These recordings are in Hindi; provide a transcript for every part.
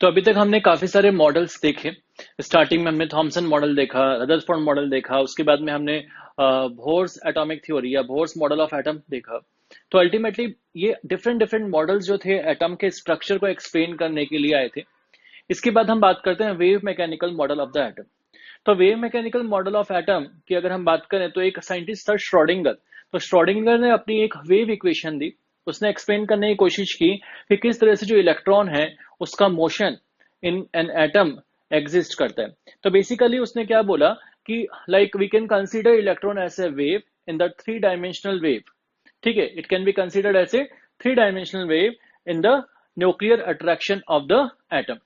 तो अभी तक हमने काफी सारे मॉडल्स देखे। स्टार्टिंग में हमने थॉमसन मॉडल देखा, रदरफोर्ड मॉडल देखा, उसके बाद में हमने बोर्स एटॉमिक थ्योरी या बोर्स मॉडल ऑफ एटम देखा। तो अल्टीमेटली ये डिफरेंट डिफरेंट मॉडल्स जो थे एटम के स्ट्रक्चर को एक्सप्लेन करने के लिए आए थे। इसके बाद हम बात करते हैं wave mechanical model of the atom. तो wave mechanical model of atom की अगर हम बात करें तो एक साइंटिस्ट था श्रोडिंगर। तो श्रोडिंगर ने अपनी एक वेव इक्वेशन दी। उसने एक्सप्लेन करने की कोशिश की कि किस तरह से जो इलेक्ट्रॉन है उसका motion in an atom exist करता है। तो बेसिकली उसने क्या बोला कि like we can consider electron as a wave in the three dimensional wave. ठीक है, it can be considered as a three dimensional wave in the nuclear attraction of the atom.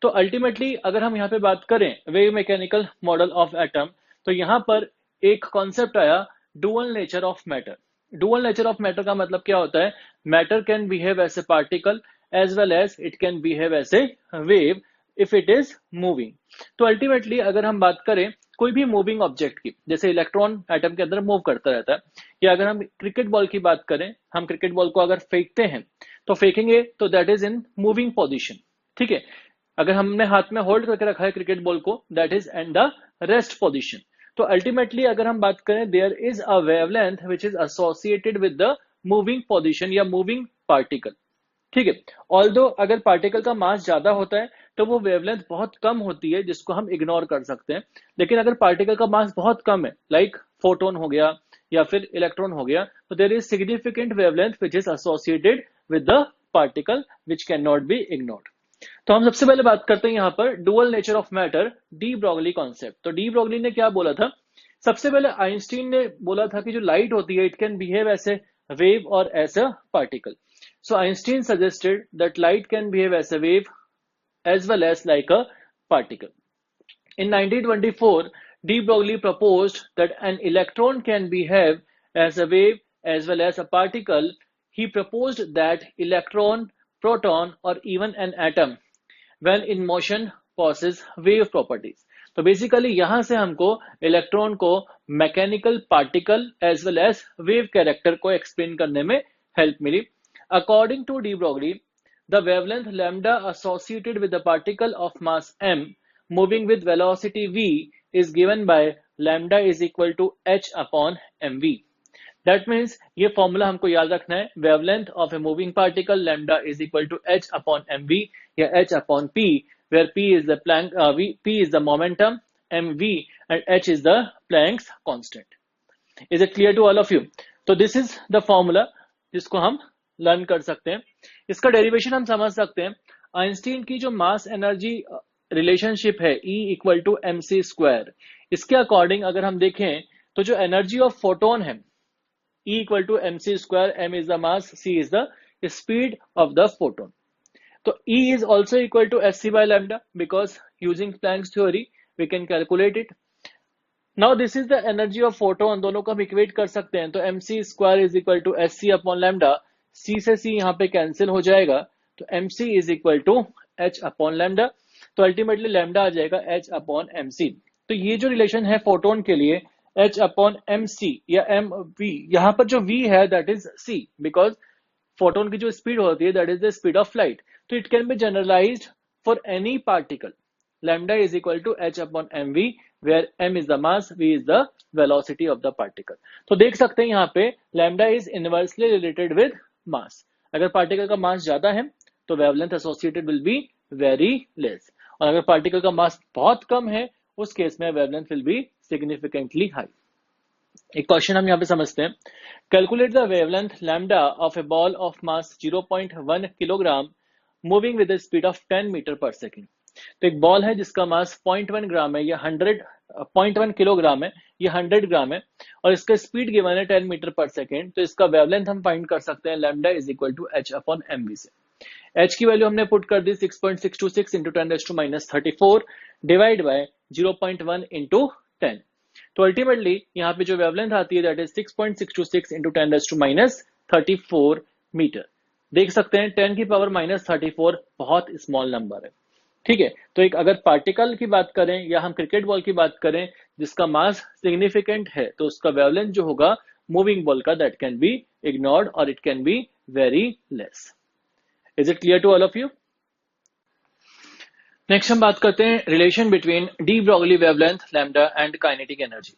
तो अल्टीमेटली अगर हम यहाँ पे बात करें wave mechanical model of atom, तो यहाँ पर एक कॉन्सेप्ट आया dual nature of matter. Dual nature of matter का मतलब क्या होता है? Matter can behave as a particle as well as it can behave as a wave if it is moving. तो अल्टीमेटली अगर हम बात करें कोई भी मूविंग ऑब्जेक्ट की, जैसे इलेक्ट्रॉन एटम के अंदर मूव करता रहता है, या अगर हम क्रिकेट बॉल की बात करें, हम क्रिकेट बॉल को अगर फेंकते हैं तो फेंकेंगे तो that is in moving position. ठीक है, अगर हमने हाथ में होल्ड करके रखा है क्रिकेट बॉल को, that is and the rest position. तो अल्टीमेटली अगर हम बात करें there is a wavelength which is associated with the moving position या मूविंग पार्टिकल। ठीक है, ऑल्दो अगर पार्टिकल का मास ज्यादा होता है तो वो वेवलेंथ बहुत कम होती है जिसको हम इग्नोर कर सकते हैं। लेकिन अगर पार्टिकल का मास बहुत कम है, लाइक फोटोन हो गया या फिर इलेक्ट्रॉन हो गया, तो there is significant wavelength which is associated with the particle which can not be ignored. तो हम सबसे पहले बात करते हैं यहाँ पर dual nature of matter, de Broglie concept. तो डी ब्रॉगली ने क्या बोला था? सबसे पहले आइंस्टीन ने बोला था कि जो लाइट होती है it can behave as a wave और as a particle. So Einstein suggested that light can behave as a wave as well as like a particle. In 1924, de Broglie proposed that an electron can behave as a wave as well as a particle. He proposed that electron, proton or even an atom when in motion possess wave properties. तो बेसिकली यहां से हमको इलेक्ट्रॉन को mechanical particle as well as wave character को एक्सप्लेन करने में हेल्प मिली। According to de Broglie, the wavelength lambda associated with the particle of mass m moving with velocity v is given by lambda is equal to h upon mv. That means ये फॉर्मूला हमको याद रखना है, wavelength of a moving particle lambda is equal to h upon mv या h upon p, where p is the p is the momentum, mv and h is the Planck's constant. Is it clear to all of you? तो this is the formula जिसको हम लर्न कर सकते हैं। इसका डेरिवेशन हम समझ सकते हैं। आइंस्टीन की जो मास एनर्जी रिलेशनशिप है E equal to M C square, इसके अकॉर्डिंग अगर हम देखें तो जो एनर्जी ऑफ फोटोन है E equal to M C स्क्वायर, m is the mass, c is the speed of the photon. तो E is also equal to H C by lambda because using Planck's theory we can calculate it. Now this is the energy of photon, दोनों को हम इक्वेट कर सकते हैं। तो M C square is equal to H C upon lambda, C से C यहाँ पे कैंसिल हो जाएगा, तो MC is equal to H upon lambda. तो अल्टीमेटली लैम्डा आ जाएगा H अपॉन MC। तो ये जो रिलेशन है फोटोन के लिए H अपॉन MC या MV, यहाँ पर जो V है that is C, because photon की जो स्पीड होती है that is the speed of light. तो it can be generalised for any particle. Lambda is equal to H upon MV where m is the mass, v is the velocity of the particle. तो देख सकते हैं यहाँ पे lambda is inversely related with mass. अगर पार्टिकल का मास ज्यादा है तो wavelength associated will be very less, और अगर पार्टिकल का मास बहुत कम है उस केस में wavelength will be significantly high. एक क्वेश्चन हम यहाँ पे समझते हैं। Calculate the wavelength lambda of a ball of mass 0.1 kilogram moving with the speed of 10 metre पर सेकेंड। तो एक बॉल है जिसका मास 0.1 ग्राम है या 0.1 किलोग्राम है, ये 100 ग्राम है, और इसका स्पीड गिवन है 10 मीटर पर सेकेंड। तो इसका वेवलेंथ हम फाइंड कर सकते हैं lambda is equal to H upon M V से। एच की वैल्यू हमने पुट कर दी 6.626 इंटू 10⁻⁻34 डिवाइड बाय 0.1 इंटू 10। तो अल्टीमेटली यहाँ पे जो वेवलेंथ आती है दैट इज 6.626 इंटू 10⁻34 मीटर। देख सकते हैं 10 की पावर -34 बहुत स्मॉल नंबर है। ठीक है, तो एक अगर पार्टिकल की बात करें या हम क्रिकेट बॉल की बात करें जिसका मास सिग्निफिकेंट है, तो उसका वेवलेंथ जो होगा मूविंग बॉल का दैट कैन बी इग्नोर्ड और it can be very less. Is it clear to all of you? Next हम बात करते हैं relation between de Broglie wavelength lambda and kinetic energy.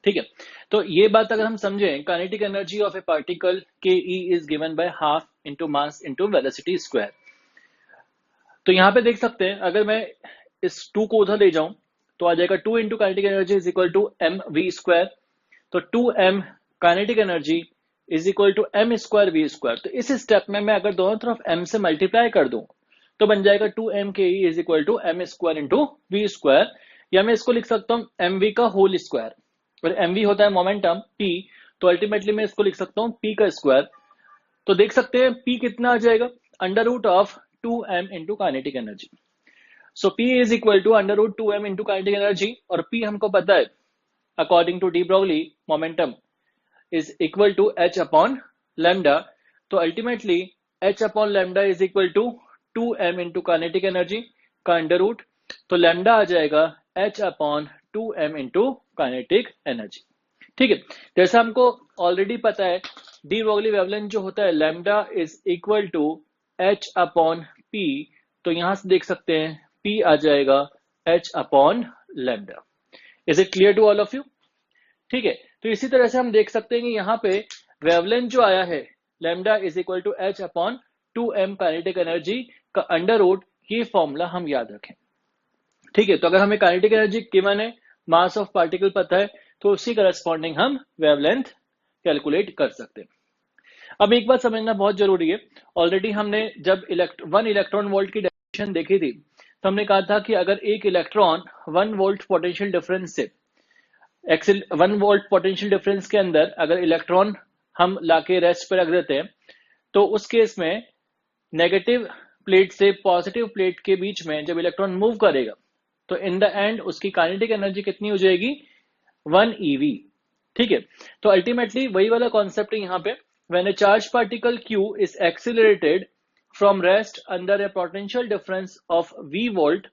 ठीक है, तो ये बात अगर हम समझें, kinetic energy of a particle के E is given by half into mass into velocity square. तो यहाँ पे देख सकते हैं, अगर मैं इस 2 को उधर ले जाऊं तो आ जाएगा 2 into kinetic energy is equal to M V square. तो 2m kinetic energy is equal to M square V square. तो इस स्टेप में मैं अगर दोनों तरफ m से मल्टीप्लाई कर दूं तो बन जाएगा 2m K E is equal to M square into V square, या मैं इसको लिख सकता हूं एम वी का होल स्क्वायर। और एम वी होता है मोमेंटम p, तो अल्टीमेटली मैं इसको लिख सकता हूं p का स्क्वायर। तो देख सकते हैं p कितना आ जाएगा, under root of 2m into kinetic energy. So p is equal to under root 2m into kinetic energy, और p हमको पता है according to de Broglie momentum is equal to h upon lambda। तो ultimately h upon lambda is equal to 2m into kinetic energy का अंडर रूट, तो lambda आ जाएगा h upon 2m into kinetic energy। ठीक है, जैसा हमको ऑलरेडी पता है डी ब्रॉगली वेवलेंथ जो होता है lambda is equal to h upon p, तो यहां से देख सकते हैं p आ जाएगा h upon lambda। Is it clear to all of you? ठीक है, तो इसी तरह से हम देख सकते हैं कि यहाँ पे वेवलेंथ जो आया है lambda is equal to H upon 2m kinetic energy का अंडर रूट, ये फॉर्मूला हम याद रखें। ठीक है, तो अगर हमें काइनेटिक एनर्जी गिवन है, मास ऑफ पार्टिकल पता है, तो उसी करस्पॉन्डिंग हम वेवलेंथ कैलकुलेट कर सकते हैं। अब एक बात समझना बहुत जरूरी है, ऑलरेडी हमने जब 1 इलेक्ट्रॉन वोल्ट की डेफिनेशन देखी थी तो हमने कहा था कि अगर एक इलेक्ट्रॉन 1 वोल्ट पोटेंशियल डिफरेंस से 1 वोल्ट पोटेंशियल डिफरेंस के अंदर अगर इलेक्ट्रॉन हम लाके रेस्ट पर रख देते हैं, तो उस केस में नेगेटिव प्लेट से पॉजिटिव प्लेट के बीच में जब इलेक्ट्रॉन मूव करेगा तो इन द एंड उसकी काइनेटिक एनर्जी कितनी हो जाएगी, 1 eV। ठीक है, तो अल्टीमेटली वही वाला कॉन्सेप्ट है यहाँ पे, when A charge particle Q is accelerated from rest under A potential difference of V volt,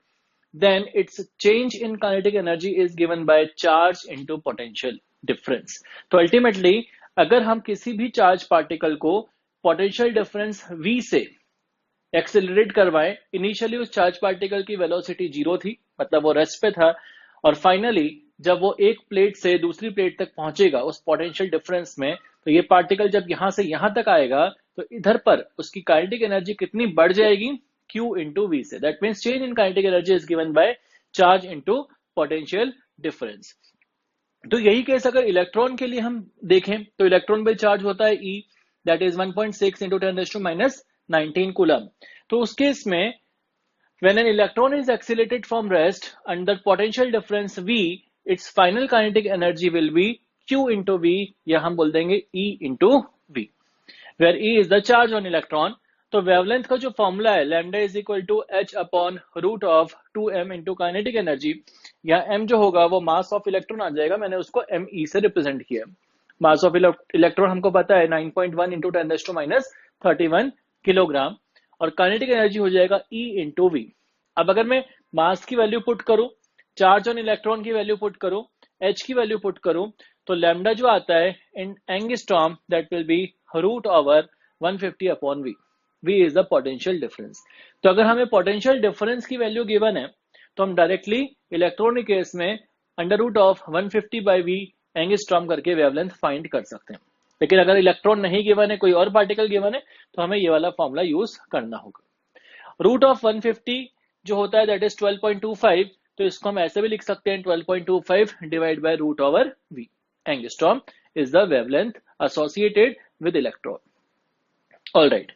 then its change in kinetic energy is given by charge into potential difference। तो अल्टीमेटली अगर हम किसी भी चार्ज पार्टिकल को पोटेंशियल डिफरेंस v से एक्सेलरेट करवाएं, इनिशियली उस चार्ज पार्टिकल की वेलोसिटी 0 थी, मतलब वो रेस्ट पे था, और फाइनली जब वो एक प्लेट से दूसरी प्लेट तक पहुंचेगा उस पोटेंशियल डिफरेंस में, तो ये पार्टिकल जब यहां से यहां तक आएगा तो इधर पर उसकी काइनेटिक एनर्जी कितनी बढ़ जाएगी, Q into V से। That means change in kinetic energy is given by charge into potential difference। तो यही केस अगर इलेक्ट्रॉन के लिए हम देखें तो इलेक्ट्रॉन पे चार्ज होता है E, that is 1.6 into 10⁻⁻19 coulomb. तो उस केस में when an electron is accelerated from rest under potential difference V, its final kinetic energy will be Q into V, या हम बोल देंगे E into V, where E is the charge on electron। तो वेवलेंथ का जो फॉर्मूला है lambda is equal to H upon root of 2m into kinetic energy, यहाँ m जो होगा वो मास ऑफ इलेक्ट्रॉन आ जाएगा, मैंने उसको me से रिप्रेजेंट किया। मास ऑफ इलेक्ट्रॉन हमको पता है 9.1 इंटू 10⁻31 किलोग्राम, और काइनेटिक एनर्जी हो जाएगा E इंटू वी। अब अगर मैं मास की वैल्यू पुट करूं, चार्ज ऑन इलेक्ट्रॉन की वैल्यू पुट करूं, h की वैल्यू पुट करूं, तो लैम्डा जो आता है in angstrom that will be root over 150 upon V. V is the potential difference। तो अगर हमें पोटेंशियल डिफरेंस की वैल्यू गिवन है तो हम डायरेक्टली इलेक्ट्रॉन के केस में under root of 150 by V angstrom करके वेवलेंथ फाइंड कर सकते हैं। लेकिन अगर इलेक्ट्रॉन नहीं गिवन है, कोई और पार्टिकल गिवन है, तो हमें ये वाला फॉर्मूला यूज करना होगा। रूट ऑफ 150 जो होता है दैट इज 12.25, तो इसको हम ऐसे भी लिख सकते हैं 12.25 divide by root over V. Angstrom is the wavelength associated with electron. All right,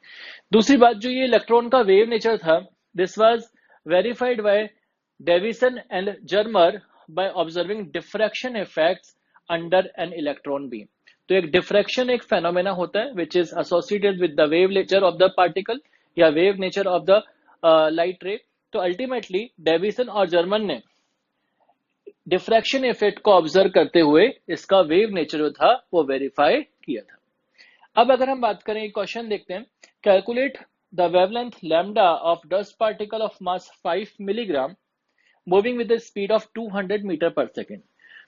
दूसरी बात जो ये इलेक्ट्रॉन का वेव नेचर था, this was verified by Davisson and Germer by observing diffraction effects under an electron beam. तो एक डिफ्रैक्शन एक फेनोमेना होता है which is associated with the wave nature of the particle या wave nature of the light ray. तो अल्टीमेटली डेविसन और जर्मन ने डिफ्रैक्शन इफेक्ट को ऑब्जर्व करते हुए इसका वेव नेचर जो था वो वेरीफाई किया था। अब अगर हम बात करें, क्वेश्चन देखते हैं, calculate the wavelength lambda of dust particle of mass 5 milligram moving with the speed of 200 metre पर सेकेंड।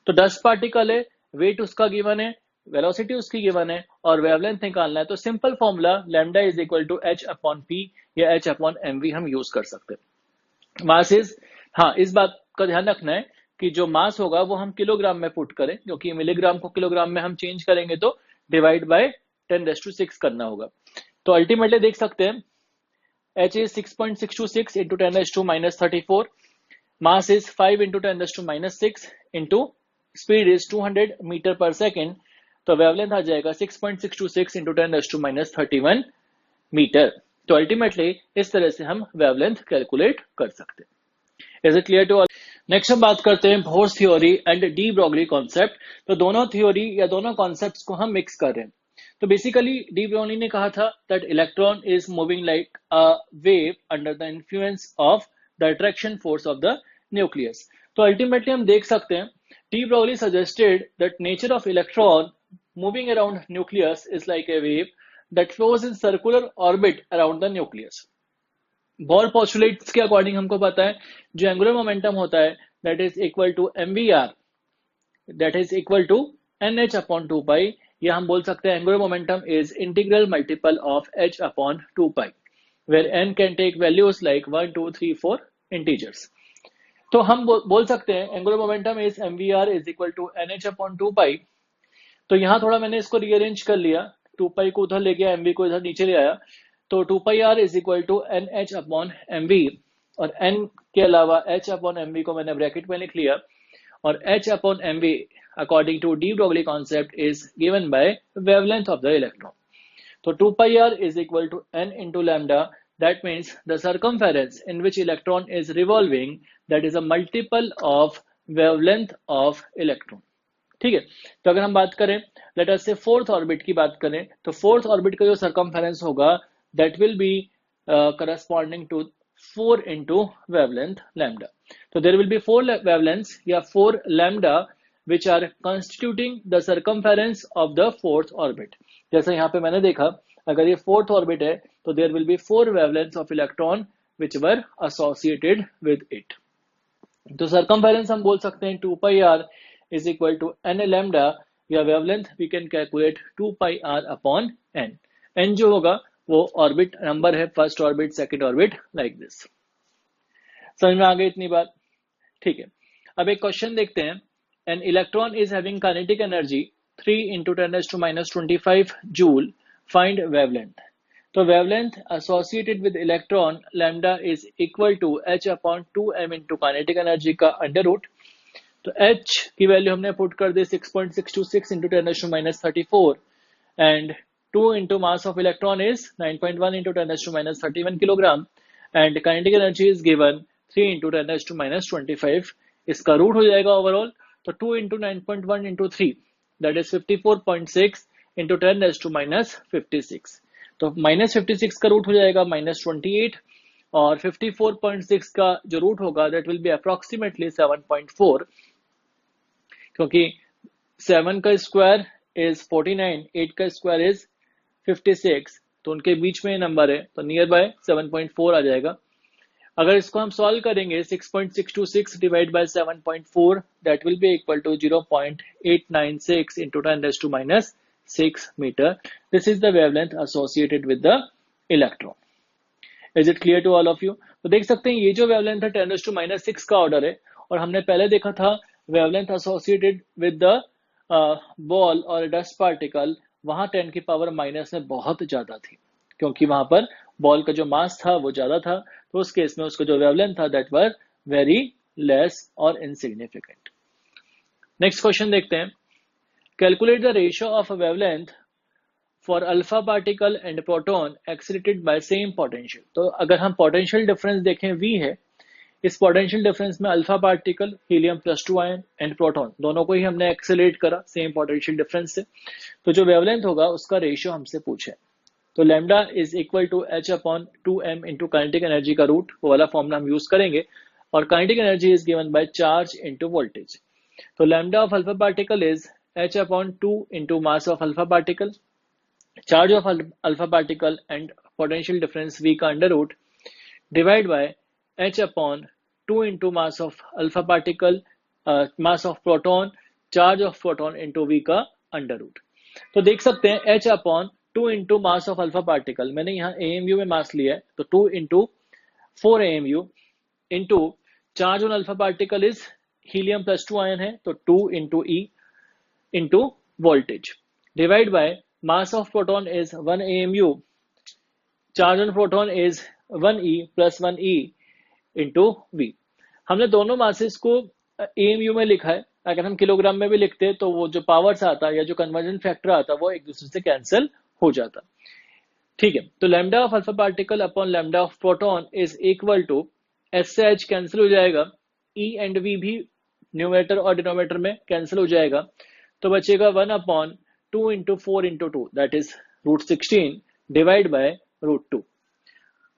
तो डस्ट पार्टिकल है, वेट उसका गिवन है, वेलोसिटी उसकी गिवन है, और वेवलेंथ निकालना है। तो simple formula lambda is equal to H upon P या एच अपॉन एम वी हम यूज कर सकते हैं। मास इज, हाँ इस बात का ध्यान रखना है कि जो मास होगा वो हम किलोग्राम में पुट करें, क्योंकि मिलीग्राम को किलोग्राम में हम चेंज करेंगे तो डिवाइड बाय 10⁶ करना होगा। तो अल्टीमेटली देख सकते हैं H is 6.626 into 10⁻⁻34, mass is 5 into 10⁻⁻6 into speed is 200 metre पर सेकेंड, तो वेवलेंथ आ जाएगा 6.626 into 10⁻31 मीटर। तो अल्टीमेटली इस तरह से हम वेवलेंथ कैलकुलेट कर सकते हैं। Is it clear to all? Next हम बात करते हैं Bohr's theory and de Broglie concept. तो दोनों थ्योरी या दोनों कॉन्सेप्ट्स को हम मिक्स कर रहे हैं। तो बेसिकली डी ब्रोगली ने कहा था that electron is moving like a wave under the influence of the attraction force of the nucleus. तो अल्टीमेटली हम देख सकते हैं de Broglie suggested that nature of electron moving around nucleus is like a wave that flows in circular orbit around the nucleus. Bohr postulates के अकॉर्डिंग हमको पता है जो एंगुलर मोमेंटम होता है that is equal to mvr, that is equal to nh upon 2 pi, या हम बोल सकते हैं angular momentum is integral multiple of h upon 2 pi, where n can take values like 1 2 3 4 integers. तो हम बोल सकते हैं angular momentum is mvr is equal to nh upon 2 pi. तो यहां थोड़ा मैंने इसको रीअरेंज कर लिया, 2 पाई को उधर ले गया, mv को इधर नीचे ले आया, तो 2 pi r is equal to nh upon mv, और n के अलावा h अपॉन mv को मैंने ब्रैकेट में लिख लिया, और h upon mv according to de Broglie concept is given by wavelength of the electron. तो 2 pi r is equal to n into lambda, that means the circumference in which electron is revolving, that is a multiple of wavelength of electron। ठीक है, तो अगर हम बात करें लेट अस से फोर्थ ऑर्बिट की बात करें, तो फोर्थ ऑर्बिट का जो सर्कमफेरेंस होगा that will be corresponding to 4 into wavelength lambda। तो देयर विल बी 4 wavelengths या 4 lambda which are constituting the circumference of the fourth orbit। जैसे यहाँ पे मैंने देखा अगर ये फोर्थ ऑर्बिट है तो there will be 4 wavelengths of electron which were associated with it। तो सर्कमफेरेंस हम बोल सकते हैं 2 pi r is equal to n lambda, या wavelength we can calculate 2 pi r upon n। n जो होगा वो ऑर्बिट नंबर है, first orbit second orbit like this. समझ में आ गई इतनी बात? ठीक है, अब एक क्वेश्चन देखते हैं। An electron is having kinetic energy 3 into 10⁻25 joule, find wavelength. तो wavelength associated with electron lambda is equal to h upon 2m into kinetic energy का अंडर रूट। तो h की वैल्यू हमने पुट कर दी 6.626 into 10⁻34 and 2 into mass of electron is 9.1 into 10⁻31 kilogram and kinetic energy is given 3 into 10⁻25। इसका रूट हो जाएगा ओवरऑल, तो 2 into 9.1 into 3 that is 54.6 into 10⁻56। तो -56 का रूट हो जाएगा -28, और 54.6 का जो रूट होगा दैट विल बी अप्रोक्सीमेटली 7.4, क्योंकि 7 का स्क्वायर इज 49, 8 का स्क्वायर इज 56, तो उनके बीच में नंबर है तो नियर बाय 7.4 आ जाएगा। अगर इसको हम सॉल्व करेंगे 6.626 divide by 7.4 that will be equal to 0.896 into 10⁻6 metre. This is the wavelength associated with the electron. Is it clear to all of you? तो देख सकते हैं ये जो वेवलेंथ है 10⁻6 का ऑर्डर है, और हमने पहले देखा था wavelength associated with the ball और डस्ट पार्टिकल, वहां 10 की पावर माइनस में बहुत ज्यादा थी, क्योंकि वहां पर बॉल का जो मास था वो ज्यादा था, तो उस केस में उसका जो वेवलेंथ था दैट वर वेरी लेस और इनसिग्निफिकेंट। नेक्स्ट क्वेश्चन देखते हैं। Calculate the ratio of a wavelength for alpha particle and proton accelerated by same potential. तो अगर हम पोटेंशियल डिफरेंस देखें v है, इस पोटेंशियल डिफरेंस में alpha particle helium +2 ion and proton दोनों को ही हमने एक्सेलरेट करा सेम पोटेंशियल डिफरेंस से, तो जो वेवलेंथ होगा उसका रेशियो हमसे पूछे। तो lambda is equal to h upon 2m into kinetic energy का रूट, वो वाला फॉर्मूला हम यूज करेंगे, और kinetic energy is given by charge into voltage. तो lambda of alpha particle is h upon 2 into mass of alpha particle, charge of alpha particle and potential difference v का under root, divide by h upon 2 into mass of alpha particle, mass of proton, charge of proton into v का अंडर रूट। तो देख सकते हैं h upon 2 into mass of alpha particle, मैंने यहाँ AMU में मास लिया है, तो 2 into 4 AMU into charge on alpha particle is helium plus 2 ion है, तो 2 into E into voltage, divide by mass of proton is 1 AMU, charge on proton is 1E plus 1E into V. हमने दोनों मासेस को AMU में लिखा है, अगर हम किलोग्राम में भी लिखते तो वो जो पावर्स आता या जो कन्वर्जन फैक्टर आता वो एक दूसरे से कैंसिल हो जाता. ठीक है, तो lambda of alpha particle upon lambda of proton is equal to, S से एच कैंसिल हो जाएगा, ई एंड वी भी न्यूमरेटर और डिनोमिनेटर में कैंसिल हो जाएगा, तो बचेगा 1 upon 2 into 4 into 2 that is √16 divide by √2.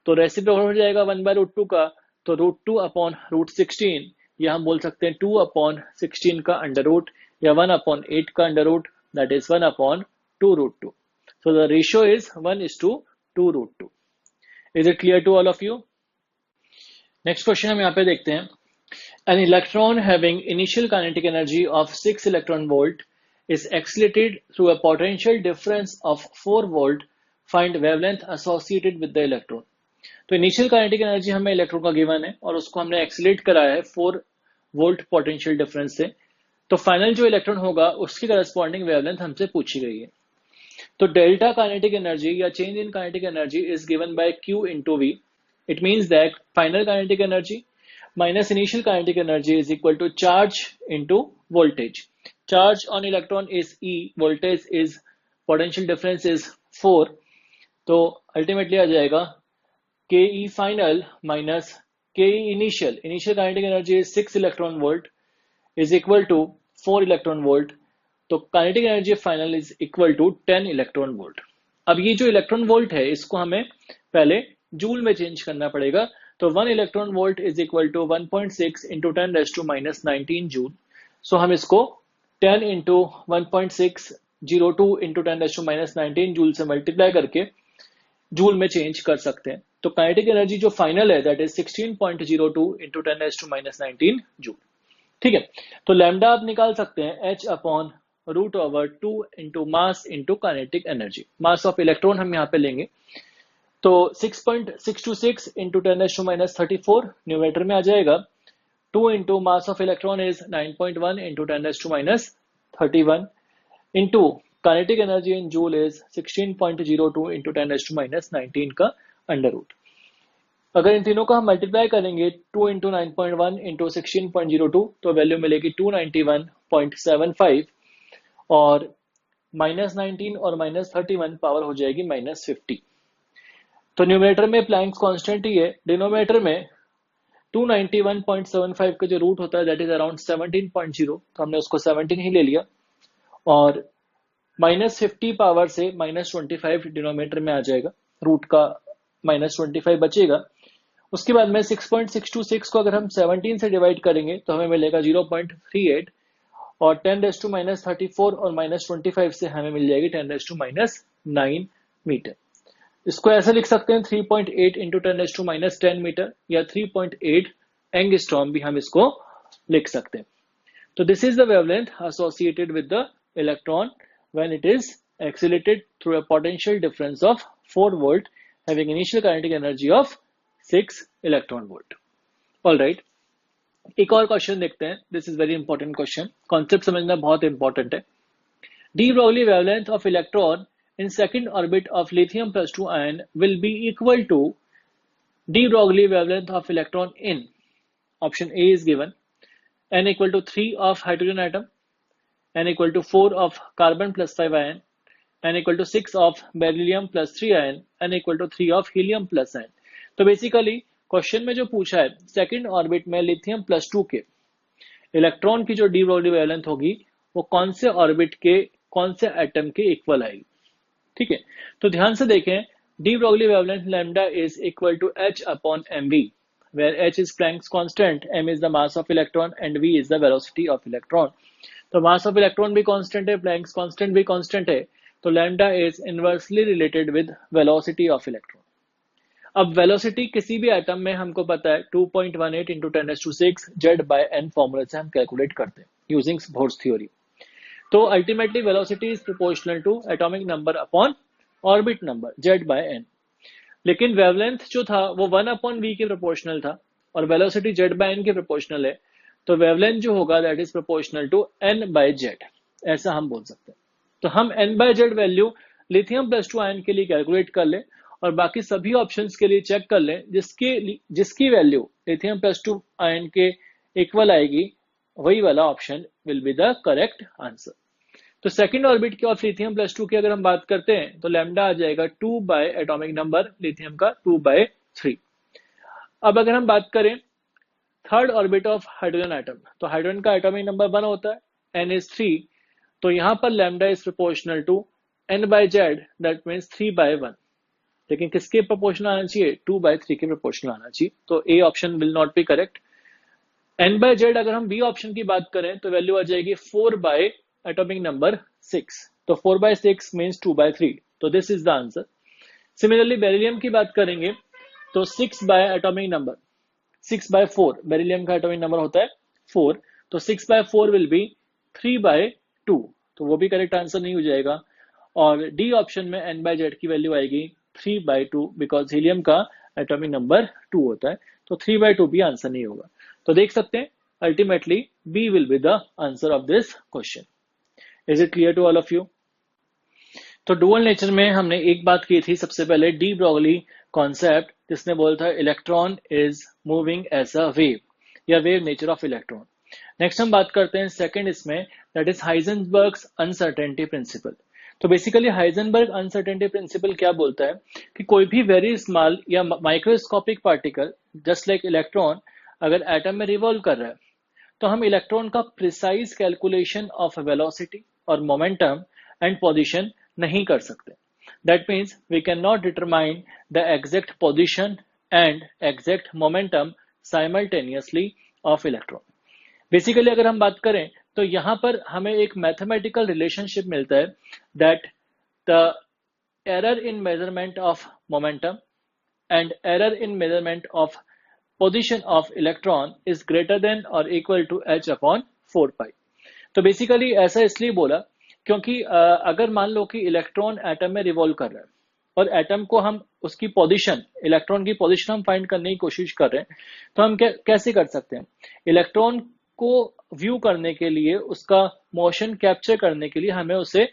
तो रेसिप्रोकल हो जाएगा 1/√2 का, तो √2 अपॉन √16, या हम बोल सकते हैं 2 अपॉन 16 का अंडर रूट, या 1 अपॉन 8 का under root, that is 1 upon 2√2. So the ratio is 1:2√2. Is it clear to all of you? Next question हम यहाँ पे देखते हैं. An electron having initial kinetic energy of 6 electron volt is accelerated through a potential difference of 4 volt. Find wavelength associated with the electron. तो इनिशियल काइनेटिक एनर्जी हमें इलेक्ट्रॉन का गिवन है और उसको हमने एक्सीलरेट कराया है 4 वोल्ट पोटेंशियल डिफरेंस से. तो फाइनल जो इलेक्ट्रॉन होगा उसकी करस्पॉन्डिंग वेवलेंथ हमसे पूछी गई है. तो डेल्टा काइनेटिक एनर्जी या change in kinetic energy is given bye Q into V. It means that final kinetic energy minus initial kinetic energy is equal to charge into voltage. Charge on electron is E, voltage is potential difference is 4. तो ultimately आ जाएगा KE final minus KE initial. Initial kinetic energy is 6 electron volt is equal to 4 electron volt. तो kinetic energy final is equal to 10 electron volt. अब ये जो इलेक्ट्रॉन वोल्ट है इसको हमें पहले जूल में चेंज करना पड़ेगा. तो 1 electron volt is equal to 1.6 into 10⁻⁻19 joule. So हम इसको 10 इंटू 1.602 इंटू 10⁻⁻19 जूल से मल्टीप्लाई करके जूल में चेंज कर सकते हैं. तो काइनेटिक एनर्जी जो फाइनल है दैट इज 16.02 इंटू 10⁻⁻19 जूल. ठीक है, तो लैम्डा आप निकाल सकते हैं h upon √2 into mass into kinetic energy. Mass of electron हम यहाँ पे लेंगे, तो 6.626 इंटू 10⁻34 न्यूमरेटर में आ जाएगा. 2 into mass of electron is 9.1 into 10⁻31 into kinetic energy in joule is 16.02 into 10⁻19 का अंडर रूट. अगर इन तीनों का हम मल्टीप्लाई करेंगे 2 इंटू 9.1 इंटू 16.02 तो वैल्यू मिलेगी 291.75 और -19 और -31 पावर हो जाएगी -50. तो न्यूमरेटर में प्लैंक्स कांस्टेंट ही है, डिनोमिनेटर में 291.75 का जो रूट होता है दैट इज अराउंड 17.0, तो हमने उसको 17 ही ले लिया और -50 पावर से -25 डिनोमिनेटर में आ जाएगा, रूट का -25 बचेगा. उसके बाद में 6.626 को अगर हम 17 से डिवाइड करेंगे तो हमें मिलेगा 0.38 और 10⁻34 और -25 से हमें मिल जाएगी 10⁻9 मीटर. इसको ऐसे लिख सकते हैं 3.8 इंटू 10⁻10 मीटर या 3.8 एंगस्ट्रॉम भी हम इसको लिख सकते हैं. तो this is the wavelength associated with the electron when it is accelerated through a potential difference of 4 volt having initial kinetic energy of 6 electron volt. All right, एक और क्वेश्चन देखते हैं. This is very important question, concept समझना बहुत इंपॉर्टेंट है. D Broglie wavelength of electron in second orbit of lithium plus 2 ion will be equal to de Broglie wavelength of electron in option A is given, n equal to 3 of hydrogen atom, n equal to 4 of carbon plus 5 ion, n equal to 6 of beryllium plus 3 ion, n equal to 3 of helium plus ion. तो बेसिकली क्वेश्चन में जो पूछा है सेकंड ऑर्बिट में लिथियम प्लस 2 के इलेक्ट्रॉन की जो डी ब्रॉगली वेवलेंथ होगी वो कौन से ऑर्बिट के कौन से एटम के इक्वल आएगी. ठीक है, तो ध्यान से देखें, de Broglie wavelength lambda is equal to h upon mv, where h is Planck's constant, m is the mass of electron and v is the velocity of electron. तो mass of electron भी constant है, Planck's constant भी constant है, तो lambda is inversely related with velocity of electron. अब वेलोसिटी किसी भी एटम में हमको पता है 2.18 इंटू 10⁶ Z/n फॉर्मूला से हम कैलकुलेट करते हैं यूजिंग बोर्स थ्योरी. तो ultimately velocity is proportional to atomic number upon orbit number Z/n. लेकिन वेवलेंथ जो था वो 1/v के प्रोपोर्शनल था. और वेलोसिटी जेड बाय एन के प्रोपोर्शनल है, तो वेवलेंथ जो होगा that is proportional to N by Z, ऐसा हम बोल सकते हैं। तो हम N by Z value lithium plus two ion के लिए कैलकुलेट कर लें और बाकी सभी ऑप्शंस के लिए चेक कर लें जिसकी value lithium plus two ion के इक्वल आएगी, वही वाला option will be the correct answer. तो सेकंड ऑर्बिट के ऑफ लिथियम प्लस टू की अगर हम बात करते हैं तो लैम्डा आ जाएगा 2 बाय एटॉमिक नंबर लिथियम का 2/3। अब अगर हम बात करें third orbit of hydrogen atom, तो हाइड्रोजन का एटॉमिक नंबर 1 होता है, n is 3, तो यहां पर lambda is proportional to n by Z, that means 3/1। लेकिन किसके प्रोपोर्शनल आना चाहिए? 2/3 के प्रोपोर्शनल आना चाहिए, तो A option will not be correct. n by Z अगर हम बी ऑप्शन की बात करें तो वैल्यू आ जाएगी 4 बाय एटॉमिक नंबर 6, तो 4/6 मीन्स 2/3, तो this is the answer. Similarly beryllium की बात करेंगे तो 6 बाय एटॉमिक नंबर 6/4, बेरिलियम का एटॉमिक नंबर होता है 4, तो 6/4 विल बी 3/2, तो वो भी करेक्ट आंसर नहीं हो जाएगा। और डी ऑप्शन में n बाय जेड की वैल्यू आएगी 3/2, बिकॉज हीलियम का एटॉमिक नंबर 2 होता है, तो 3/2 भी आंसर नहीं होगा। तो देख सकते हैं ultimately B will be the answer of this question. Is it clear to all of you? तो डुअल नेचर में हमने एक बात की थी सबसे पहले, डी ब्रॉगली कॉन्सेप्ट, जिसने बोला था electron is moving as a wave, या wave nature of electron. Next हम बात करते हैं सेकंड इसमें, that is Heisenberg's uncertainty principle. तो बेसिकली हाइजेनबर्ग अनसर्टेनिटी प्रिंसिपल क्या बोलता है कि कोई भी वेरी स्मॉल या microscopic particle just like electron अगर एटम में रिवॉल्व कर रहा है, तो हम इलेक्ट्रॉन का प्रिसाइज कैलकुलेशन ऑफ वेलोसिटी और मोमेंटम एंड पोजीशन नहीं कर सकते। That means we can not determine the exact position and exact momentum simultaneously of electron. Basically अगर हम बात करें तो यहां पर हमें एक मैथमेटिकल रिलेशनशिप मिलता है, that the error in measurement of momentum and error in measurement of position of electron is greater than or equal to h upon 4 pi। तो बेसिकली ऐसा इसलिए बोला क्योंकि अगर मान लो कि इलेक्ट्रॉन एटम में रिवॉल्व कर रहा है और एटम को हम उसकी पोजीशन, इलेक्ट्रॉन की पोजीशन हम फाइंड करने की कोशिश कर रहे हैं, तो हम कैसे कर सकते हैं? इलेक्ट्रॉन को व्यू करने के लिए, उसका मोशन कैप्चर करने के लिए हमें उसे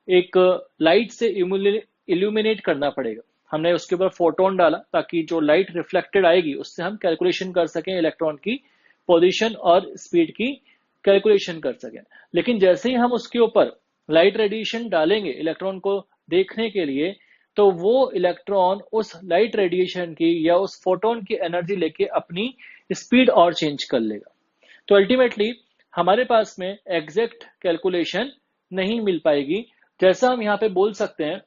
एक लाइट से इल्यूमिनेट करना पड़ेगा। हमने उसके ऊपर फोटोन डाला ताकि जो लाइट रिफ्लेक्टेड आएगी उससे हम कैलकुलेशन कर सकें इलेक्ट्रॉन की पोजीशन और स्पीड की कैलकुलेशन कर सकें। लेकिन जैसे ही हम उसके ऊपर लाइट रेडिएशन डालेंगे इलेक्ट्रॉन को देखने के लिए, तो वो इलेक्ट्रॉन उस लाइट रेडिएशन की या उस फोटोन की एनर्जी लेके अपनी स्पीड और चेंज कर लेगा। तो अल्टीमेटली हमारे पास में एग्जैक्ट कैलकुलेशन नहीं मिल पाएगी। जैसा हम यहाँ पे बोल सकते हैं,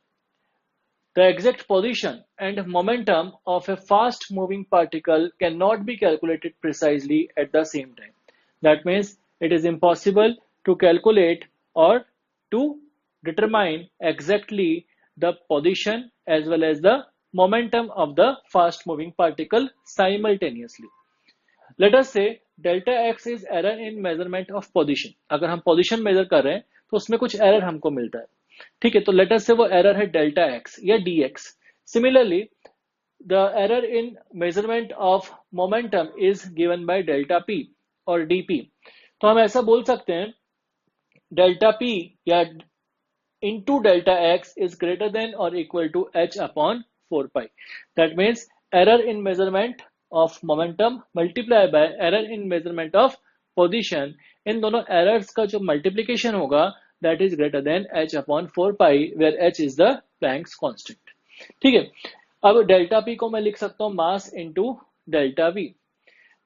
the exact position and momentum of a fast moving particle cannot be calculated precisely at the same time. That means it is impossible to calculate or to determine exactly the position as well as the momentum of the fast moving particle simultaneously. Let us say delta x is error in measurement of position। अगर हम position measure कर रहे हैं तो उसमें कुछ error हमको मिलता है, ठीक है, तो लेटर से वो एरर है डेल्टा एक्स या D X. Similarly the error in measurement of momentum is given by delta P और डीपी। तो हम ऐसा बोल सकते हैं डेल्टा पी या into delta x is greater than और equal to H upon 4 pi. That means error in measurement of momentum multiply by error in measurement of position, इन दोनों एरर्स का जो मल्टीप्लीकेशन होगा that is greater than h upon 4 pi where h is the Planck's constant। ठीक है, अब डेल्टा p को मैं लिख सकता हूं मास इंटू डेल्टा v,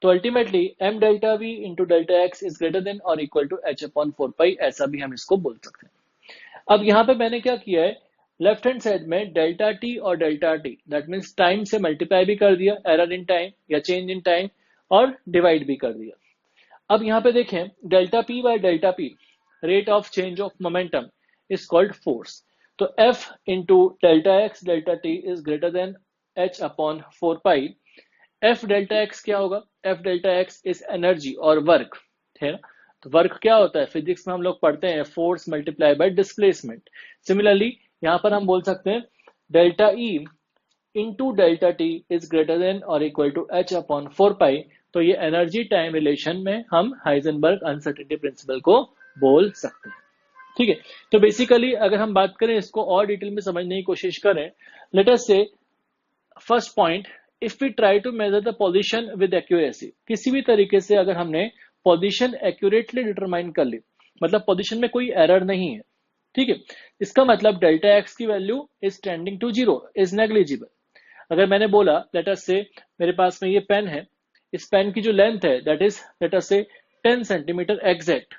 तो ultimately m delta v into delta x is greater than और equal to h upon 4 pi, ऐसा भी हम इसको बोल सकते हैं। अब यहाँ पे मैंने क्या किया है, लेफ्ट हैंड साइड में डेल्टा t और delta t, that means time से मल्टीप्लाई भी कर दिया, एरर इन टाइम या चेंज इन टाइम, और डिवाइड भी कर दिया। अब यहाँ पे देखें delta p by delta p, rate of change of momentum is called force। तो F into delta x delta t is greater than h upon 4 pi। F delta x क्या होगा? F delta x is energy और वर्क, है ना। तो वर्क क्या होता है? फिजिक्स में हम लोग पढ़ते हैं force multiply by displacement. Similarly यहाँ पर हम बोल सकते हैं delta E into delta t is greater than or equal to h upon 4 pi, तो ये एनर्जी टाइम रिलेशन में हम हाइजेनबर्ग अनसर्टेनिटी प्रिंसिपल को बोल सकते हैं। ठीक है, तो बेसिकली अगर हम बात करें इसको और डिटेल में समझने की कोशिश करें, लेट अस से first point, if we try to measure the position with accuracy, किसी भी तरीके से अगर हमने पोजीशन एक्यूरेटली डिटरमाइन कर ली, मतलब पोजीशन में कोई एरर नहीं है, ठीक है, इसका मतलब डेल्टा एक्स की value is tending to zero, is negligible. अगर मैंने बोला लेट अस से मेरे पास में ये पेन है, इस पेन की जो लेंथ है दैट इज लेट अस से 10 सेंटीमीटर एग्जैक्ट,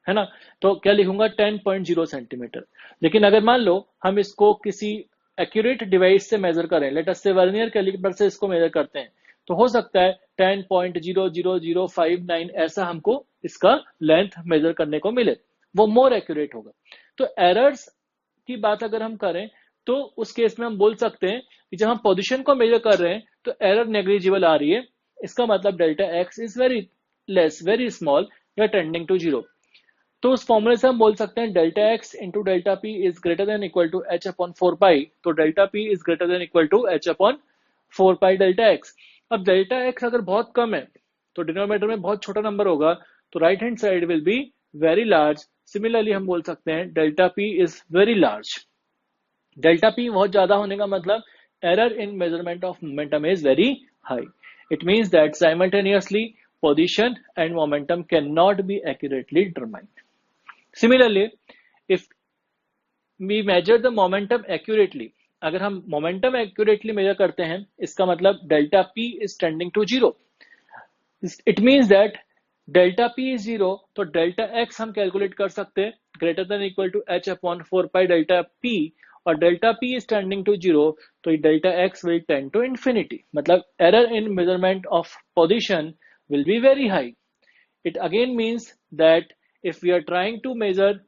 है ना, तो क्या लिखूंगा 10.0 सेंटीमीटर। लेकिन अगर मान लो हम इसको किसी एक्यूरेट डिवाइस से मेजर करें, लेट अस से वर्नियर कैलिपर से इसको मेजर करते हैं, तो हो सकता है 10.00059 ऐसा हमको इसका लेंथ मेजर करने को मिले, वो मोर एक्यूरेट होगा। तो एरर्स की बात अगर हम करें तो उस केस में हम बोल सकते हैं कि जब हम पोजीशन को मेजर कर रहे हैं तो एरर नेग्लिजिबल आ रही है, इसका मतलब delta x is very less, very small, या टेंडिंग टू जीरो। तो उस फॉर्मूले से हम बोल सकते हैं delta x into delta P is greater than equal to H upon 4 pi, तो delta P is greater than equal to H upon 4 pi delta X. अब डेल्टा एक्स अगर बहुत कम है तो डिनोमिनेटर में बहुत छोटा नंबर होगा, तो right hand side will be very large. Similarly हम बोल सकते हैं delta P is very large. Delta P बहुत ज्यादा होने का मतलब error in measurement of momentum is very high. It means that simultaneously position and momentum cannot be accurately determined. Similarly, if we measure the momentum accurately, अगर हम momentum accurately measure करते हैं, इसका मतलब delta p is tending to zero. It means that delta p is zero, तो delta x हम calculate कर सकते हैं greater than equal to h upon 4 pi delta p, और delta P is tending to zero, तो delta X will tend to infinity, मतलब error in measurement of position will be very high. It again means that if we are trying to measure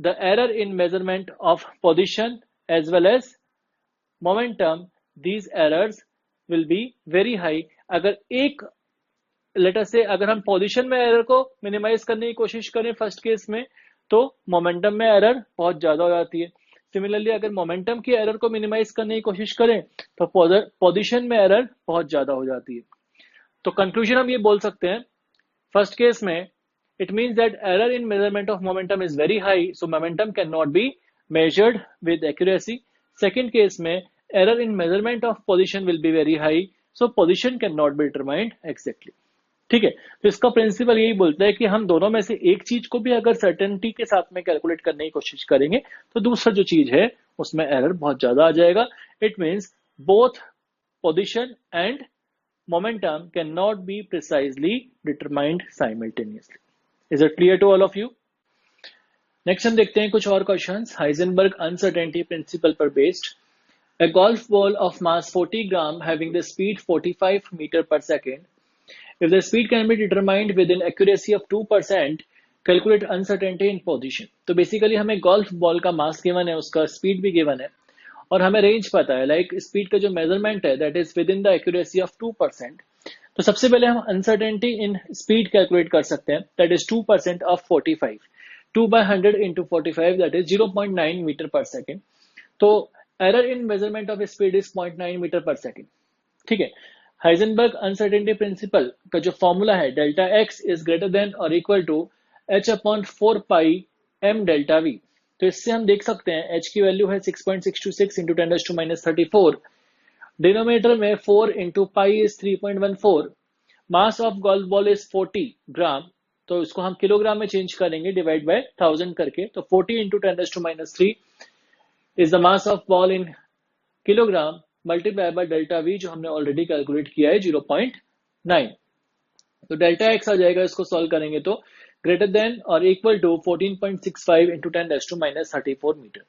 the error in measurement of position as well as momentum, these errors will be very high. अगर एक लेटर से अगर हम पोजीशन में एरर को मिनिमाइज करने की कोशिश करें फर्स्ट केस में, तो मोमेंटम में एरर बहुत ज्यादा हो जाती है। सिमिलरली अगर मोमेंटम की एरर को मिनिमाइज करने की कोशिश करें तो पोजीशन में एरर बहुत ज्यादा हो जाती है। तो कंक्लूजन हम ये बोल सकते हैं फर्स्ट केस में, it means that error in measurement of momentum is very high, so momentum can not be measured with accuracy. Second case में error in measurement of position will be very high, so position can not be determined exactly. ठीक है, तो इसका प्रिंसिपल यही बोलता है कि हम दोनों में से एक चीज को भी अगर सर्टेनिटी के साथ में कैलकुलेट करने की कोशिश करेंगे तो दूसरा जो चीज है उसमें एरर बहुत ज्यादा आ जाएगा। It means both position and momentum can not be precisely determined simultaneously. Is it clear to all of you? Next हम देखते हैं कुछ और क्वेश्चंस हाइजेनबर्ग अनसर्टेनिटी प्रिंसिपल पर based. A golf ball of mass 40 gram having the speed 45 meter per second. If the speed can be determined with an accuracy of 2%, calculate uncertainty in position. तो बेसिकली हमें गोल्फ बॉल का मास गिवन है, उसका स्पीड भी गिवन है और हमें रेंज पता है, लाइक स्पीड का जो मेजरमेंट है that is with in the accuracy of 2%। तो सबसे पहले हम अनसर्टेनिटी इन स्पीड कैलकुलेट कर सकते हैं, that is 2% of 45, 2/100 into 45 that is 0.9 metre पर सेकेंड। तो error in measurement of speed is 0.9 metre पर सेकेंड। ठीक है, हाइजेनबर्ग अनसर्टेनिटी प्रिंसिपल का जो फॉर्मूला है delta x is greater than और equal to H upon 4 pi M delta V. तो इससे हम देख सकते हैं एच की वैल्यू है 6.626 इंटू 10⁻⁻34, डिनोमिनेटर में 4 into pi is 3.14, mass of golf ball is 40 ग्राम, तो इसको हम किलोग्राम में चेंज करेंगे डिवाइड बाय 1000 करके, तो 40 into 10⁻³ is the mass of ball in kilogram multiplied by delta v जो हमने ऑलरेडी कैलकुलेट किया है 0.9। तो डेल्टा एक्स आ जाएगा, इसको सॉल्व करेंगे तो ग्रेटर देन और इक्वल टू 14.65 इंटू 10⁻34 मीटर।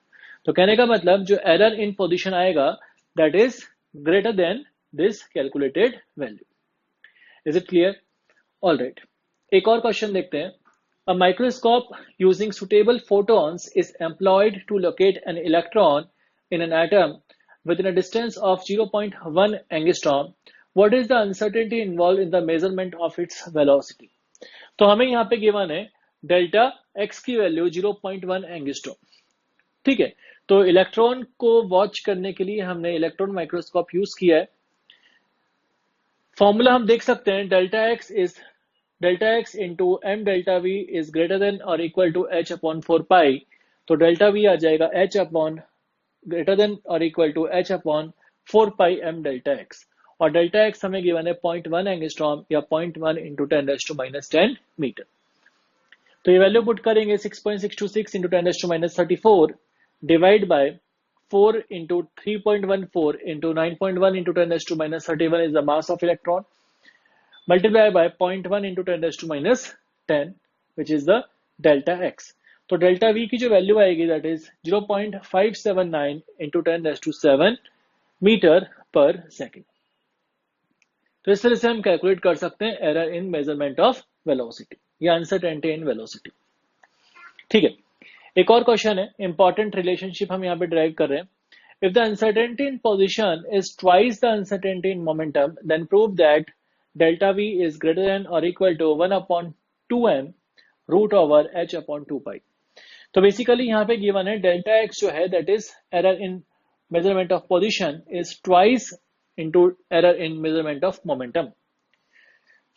तो कहने का मतलब जो एरर इन पोजीशन आएगा that is greater then this calculated value. Is it clear? Alright, एक और क्वेश्चन देखते हैं। A microscope using suitable photons is employed to locate an electron in an atom within a distance of 0.1 angstrom. What is the uncertainty involved in the measurement of its velocity? तो हमें यहाँ पे गिवन है डेल्टा एक्स की वैल्यू 0.1 एंगस्ट्रॉम। ठीक है, तो इलेक्ट्रॉन को वॉच करने के लिए हमने इलेक्ट्रॉन माइक्रोस्कोप यूज किया है। फॉर्मूला हम देख सकते हैं, delta x into m delta we is greater than और equal to H upon 4 pi. तो डेल्टा वी आ जाएगा एच अपॉन ग्रेटर देन और equal to H upon 4 pi M delta x. और डेल्टा एक्स हमें गिवन है 0.1 एंगस्ट्रॉम या 0.1 इंटू 10⁻⁻10 मीटर। तो ये वैल्यू पुट करेंगे 6.626 into 10⁻34 divide by 4 into 3.14 into 9.1 into 10⁻31 is the mass of electron, multiply by 0.1 into 10⁻10 which is the delta x। तो डेल्टा v की जो वैल्यू आएगी दैट इज 0.579 into 10⁻7 मीटर पर सेकेंड। तो इस तरह से हम कैलकुलेट कर सकते हैं error in measurement of velocity या अनसर्टेनिटी इन वेलोसिटी। ठीक है, एक और क्वेश्चन है, इंपॉर्टेंट रिलेशनशिप हम यहाँ पे ड्राइव कर रहे हैं। If the uncertainty in position is twice the uncertainty in momentum then prove that delta v is greater than or equal to 1 upon 2m root over h upon 2 pi। तो बेसिकली यहाँ पे गिवन है डेल्टा x जो है that is error in measurement of position is twice into error in measurement of momentum.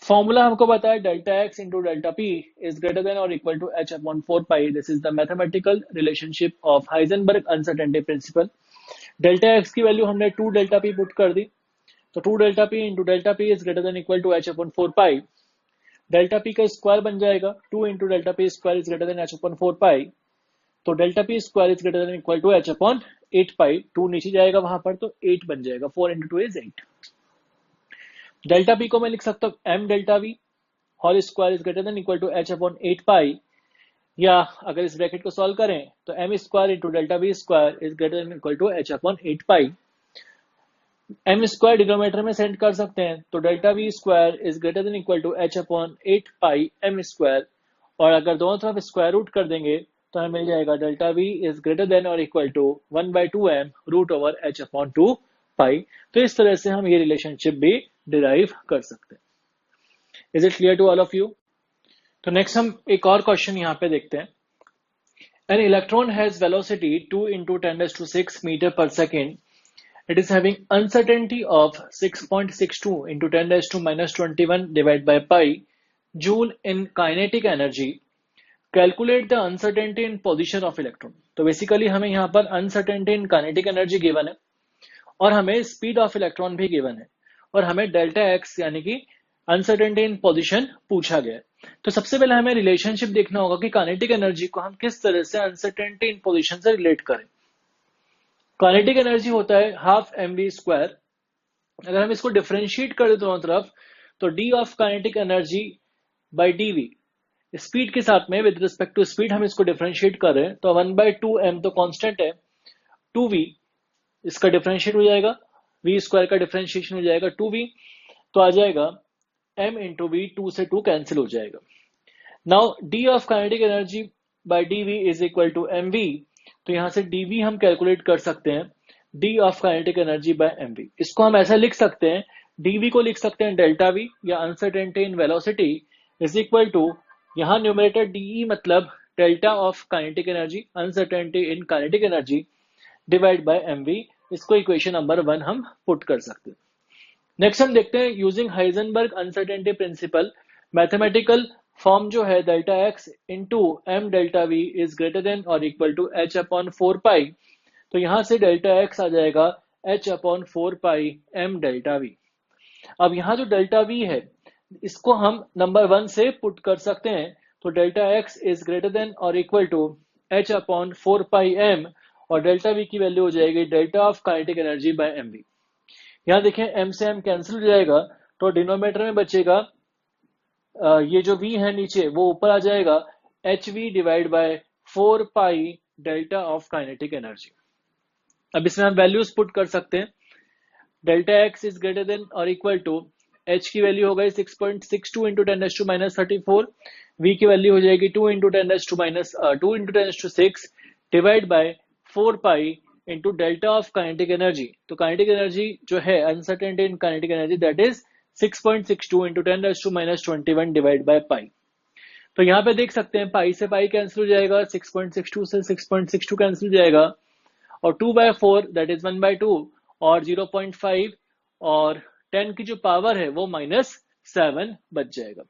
Formula हमको पता है delta x into delta p is greater than और equal to h upon 4 pi. This is the mathematical relationship of Heisenberg uncertainty principle. Delta x की वैल्यू हमने 2 डेल्टा p पुट कर दी, तो 2 delta p into delta p is greater than equal to h upon 4 pi. Delta p का स्क्वायर बन जाएगा 2 into delta p square is greater than h upon 4 pi. तो delta p square is greater than equal to h upon 8 pi. 2 नीचे जाएगा वहां पर तो 8 बन जाएगा, 4 इंटू 2 इज 8। डेल्टा p को मैं लिख सकता हूँ m delta v whole square is greater than equal to h upon 8 pi, या अगर इस ब्रैकेट को सॉल्व करें तो m square into delta v square is greater than equal to h upon 8 pi. M square denominator में सेंड कर सकते हैं, तो delta v square is greater than equal to H upon 8 pi m square. और अगर दोनों तरफ स्क्वायर रूट कर देंगे तो हमें मिल जाएगा delta we is greater than और equal to 1/2m root over H upon 2 pi. तो इस तरह से हम ये रिलेशनशिप भी डिराइव कर सकते हैं। Is it clear to all of you? तो नेक्स्ट हम एक और क्वेश्चन यहाँ पे देखते हैं। An electron has velocity 2 into 10⁻6 metre पर second. It is having uncertainty of 6.62 into 10⁻21 divided by pi joule in kinetic energy. Calculate the uncertainty in position of electron। तो बेसिकली हमें यहाँ पर uncertainty in kinetic energy given है और हमें speed of electron भी गिवन है और हमें डेल्टा x यानी कि uncertainty in position पूछा गया है। तो सबसे पहले हमें रिलेशनशिप देखना होगा कि काइनेटिक एनर्जी को हम किस तरह से अनसर्टेनिटी इन पोजीशन से रिलेट करें। काइनेटिक एनर्जी होता है हाफ mv स्क्वायर। अगर हम इसको डिफरेंशिएट कर दे दोनों तरफ तो d of kinetic energy by dv, speed के साथ में विद रिस्पेक्ट टू स्पीड हम इसको डिफरेंशिएट कर रहे हैं, तो 1/2m तो कांस्टेंट है, 2v इसका डिफरेंशिएट हो जाएगा, v स्क्वायर का डिफरेंशिएशन हो जाएगा 2v, तो आ जाएगा m इंटू v, 2 से 2 कैंसिल हो जाएगा। Now d of kinetic energy by dv is equal to mv, तो यहां से dv हम कैलकुलेट कर सकते हैं d of kinetic energy by mv। इसको हम ऐसा लिख सकते हैं, dv को लिख सकते हैं डेल्टा v या uncertainty in velocity is equal to, यहां न्यूमरेटर de मतलब delta of kinetic energy uncertainty in kinetic energy divide by mv। इसको इक्वेशन नंबर 1 हम पुट कर सकते हैं। नेक्स्ट हम देखते हैं using Heisenberg uncertainty principle mathematical form जो है delta x into m delta we is greater than और equal to h upon 4 pi. तो यहां से डेल्टा x आ जाएगा h upon 4 pi m delta v। अब यहाँ जो डेल्टा v है इसको हम नंबर 1 से पुट कर सकते हैं, तो delta x is greater than और equal to h upon 4 pi m और डेल्टा v की वैल्यू हो जाएगी delta of kinetic energy by mv। यहाँ देखें m से m कैंसिल हो जाएगा तो डिनोमिनेटर में बचेगा ये जो v है नीचे वो ऊपर आ जाएगा hv divide by 4 pi delta of kinetic energy. अब इसमें हम वैल्यूज पुट कर सकते हैं, delta x is greater than और इक्वल टू h की वैल्यू हो गई 6.62 इंटू 10⁻34, v की वैल्यू हो जाएगी 2 into 10⁻6 divide by 4 pi into delta of kinetic energy. तो काइनेटिक एनर्जी जो है uncertainty in kinetic energy that is 6.62 into 10⁻21 divide by pi. तो यहाँ पे देख सकते हैं पाई से पाई कैंसिल हो जाएगा, 6.62 से 6.62 कैंसिल हो जाएगा और 2/4 दैट इज 1/2 और 0.5 और 10 की जो पावर है वो -7 बच जाएगा।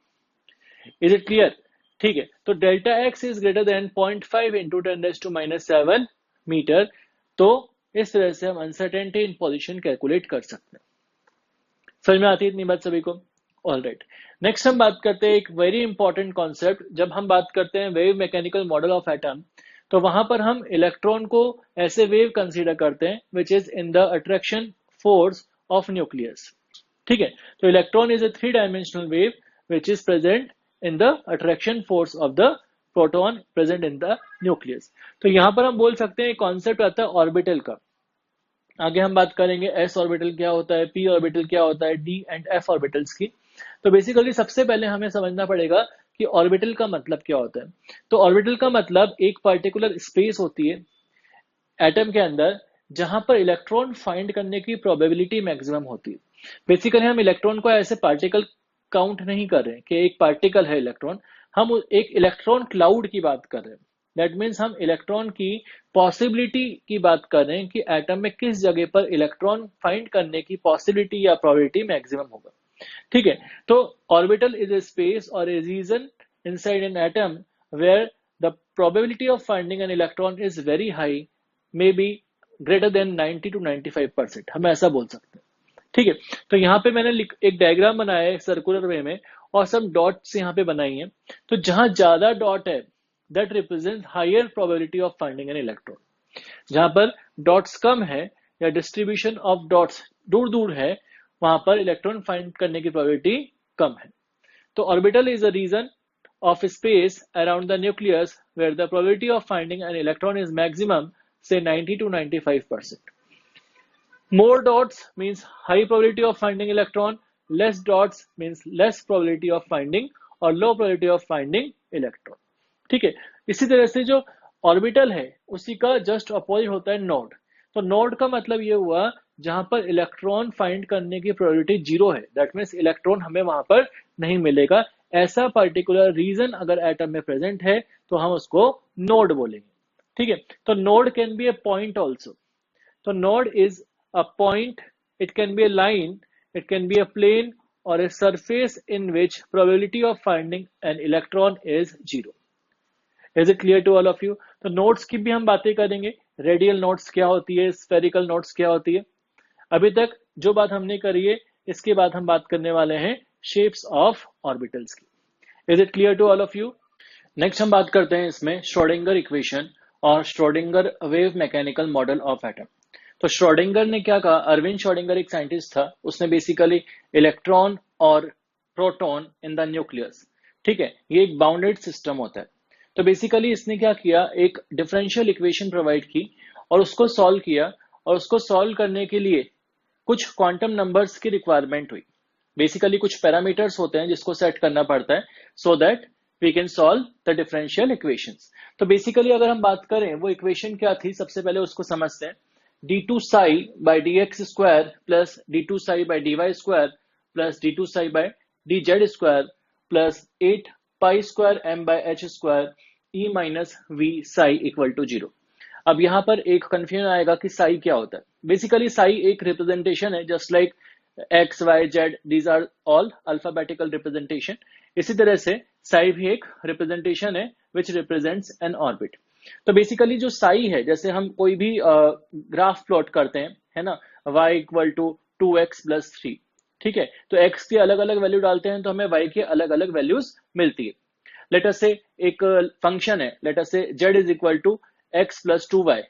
Is it clear? ठीक है, तो delta x is greater than 0.5 into 10⁻⁷ metre. तो इस तरह से हम अनसर्टेनिटी इन पोजीशन कैलकुलेट कर सकते हैं। समझ में आती है इतनी बात सभी को? ऑल राइट, नेक्स्ट हम बात करते हैं एक वेरी इंपॉर्टेंट कॉन्सेप्ट। जब हम बात करते हैं wave mechanical model of atom, तो वहां पर हम इलेक्ट्रॉन को ऐसे वेव कंसीडर करते हैं which is in the attraction force of nucleus. ठीक है, तो electron is a 3 dimensional wave which is present in the attraction force of the proton present in the nucleus। तो यहां पर हम बोल सकते हैं कॉन्सेप्ट आता है ऑर्बिटल का। आगे हम बात करेंगे एस ऑर्बिटल क्या होता है, पी ऑर्बिटल क्या होता है, डी एंड एफ ऑर्बिटल्स की। तो बेसिकली सबसे पहले हमें समझना पड़ेगा कि ऑर्बिटल का मतलब क्या होता है। तो ऑर्बिटल का मतलब एक पर्टिकुलर स्पेस होती है एटम के अंदर जहां पर इलेक्ट्रॉन फाइंड करने की प्रोबेबिलिटी मैक्सिमम होती है। बेसिकली हम इलेक्ट्रॉन को ऐसे पार्टिकल काउंट नहीं कर रहे हैं कि एक पार्टिकल है इलेक्ट्रॉन, हम एक इलेक्ट्रॉन क्लाउड की बात कर रहे हैं। दैट मीन्स हम इलेक्ट्रॉन की पॉसिबिलिटी की बात कर रहे हैं कि एटम में किस जगह पर इलेक्ट्रॉन फाइंड करने की पॉसिबिलिटी या प्रोबेबिलिटी मैक्सिमम होगा। ठीक है, तो ऑर्बिटल इज ए स्पेस और a region inside an atom where the probability of finding an electron is very high, may be greater than 90 to 95%, हम ऐसा बोल सकते हैं। ठीक है, तो यहाँ पे मैंने एक डायग्राम बनाया है सर्कुलर वे में और सब डॉट्स यहाँ पे बनाई हैं। तो जहां ज्यादा डॉट है that represent higher probability of finding an electron. जहां पर डॉट्स कम है या डिस्ट्रीब्यूशन ऑफ डॉट्स दूर दूर है, वहां पर इलेक्ट्रॉन फाइंड करने की प्रोबेबिलिटी कम है। तो orbital is a region of space around the nucleus where the probability of finding an electron is maximum, say 90 to 95%. More dots means high probability of finding electron, less dots means less probability of finding और low probability of finding electron। ठीक है, इसी तरह से जो ऑर्बिटल है उसी का जस्ट अपोजिट होता है नोड। तो नोड का मतलब ये हुआ जहां पर इलेक्ट्रॉन फाइंड करने की प्रोबेबिलिटी 0 है, दैट मीन्स इलेक्ट्रॉन हमें वहां पर नहीं मिलेगा। ऐसा पर्टिकुलर रीजन अगर एटम में प्रेजेंट है तो हम उसको नोड बोलेंगे। ठीक है, तो node can be a point also. तो node is a point, it can be a line, it can be a plane और a surface in which probability of finding an electron is 0। Is it clear to all of you? तो नोड्स की भी हम बातें करेंगे, रेडियल नोड्स क्या होती है, स्फेरिकल नोड्स क्या होती है। अभी तक जो बात हमने करी है इसके बाद हम बात करने वाले हैं शेप्स ऑफ ऑर्बिटल्स की। Is it clear to all of you? Next हम बात करते हैं इसमें श्रोडिंगर इक्वेशन और Schrodinger wave mechanical model of atom. तो श्रोडिंगर ने क्या कहा, अरविंद श्रोडिंगर एक साइंटिस्ट था, उसने बेसिकली इलेक्ट्रॉन और प्रोटॉन इन द न्यूक्लियस, ठीक है, ये एक बाउंडेड सिस्टम होता है। तो बेसिकली इसने क्या किया, एक डिफरेंशियल इक्वेशन प्रोवाइड की और उसको सॉल्व किया, और उसको सॉल्व करने के लिए कुछ क्वांटम नंबर्स की रिक्वायरमेंट हुई। बेसिकली कुछ पैरामीटर्स होते हैं जिसको सेट करना पड़ता है so that we can solve the differential equations. तो बेसिकली अगर हम बात करें वो इक्वेशन क्या थी, सबसे पहले उसको समझते हैं। d2 psi by dx square plus d2 psi by dy square plus d2 psi by dz square plus 8 pi square m by h square e minus v psi equal to 0। अब यहाँ पर एक कंफ्यूजन आएगा कि साई क्या होता है। बेसिकली साई एक रिप्रेजेंटेशन है, just like x y z, these are all alphabetical representation. इसी तरह से साई भी एक रिप्रेजेंटेशन है विच रिप्रेजेंट्स एन ऑर्बिट। तो बेसिकली जो साई है, जैसे हम कोई भी ग्राफ प्लॉट करते हैं, है ना, y equal to 2x plus 3, ठीक है, तो x की अलग अलग वैल्यू डालते हैं तो हमें y की अलग अलग वैल्यूज मिलती है। लेट अस से एक फंक्शन है, late us say z is equal to x plus 2y,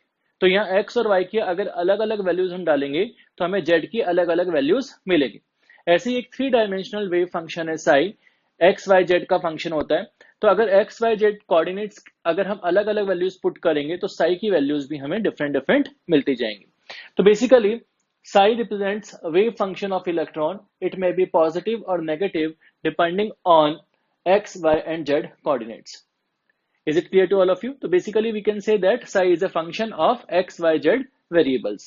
तो यहाँ x और y की अगर अलग अलग वैल्यूज हम डालेंगे तो हमें z की अलग अलग वैल्यूज मिलेगी। ऐसे ही एक 3 डायमेंशनल वेव फंक्शन है साई, x y z का फंक्शन होता है। तो अगर x y z कोऑर्डिनेट्स अगर हम अलग अलग वैल्यूज पुट करेंगे तो साई की वैल्यूज भी हमें डिफरेंट डिफरेंट मिलती जाएंगी। तो basically psi represents wave function of electron, it may be positive और negative depending on x y and z coordinates। Is it clear to all of you? So basically we can say that psi is a function of x, y, z variables।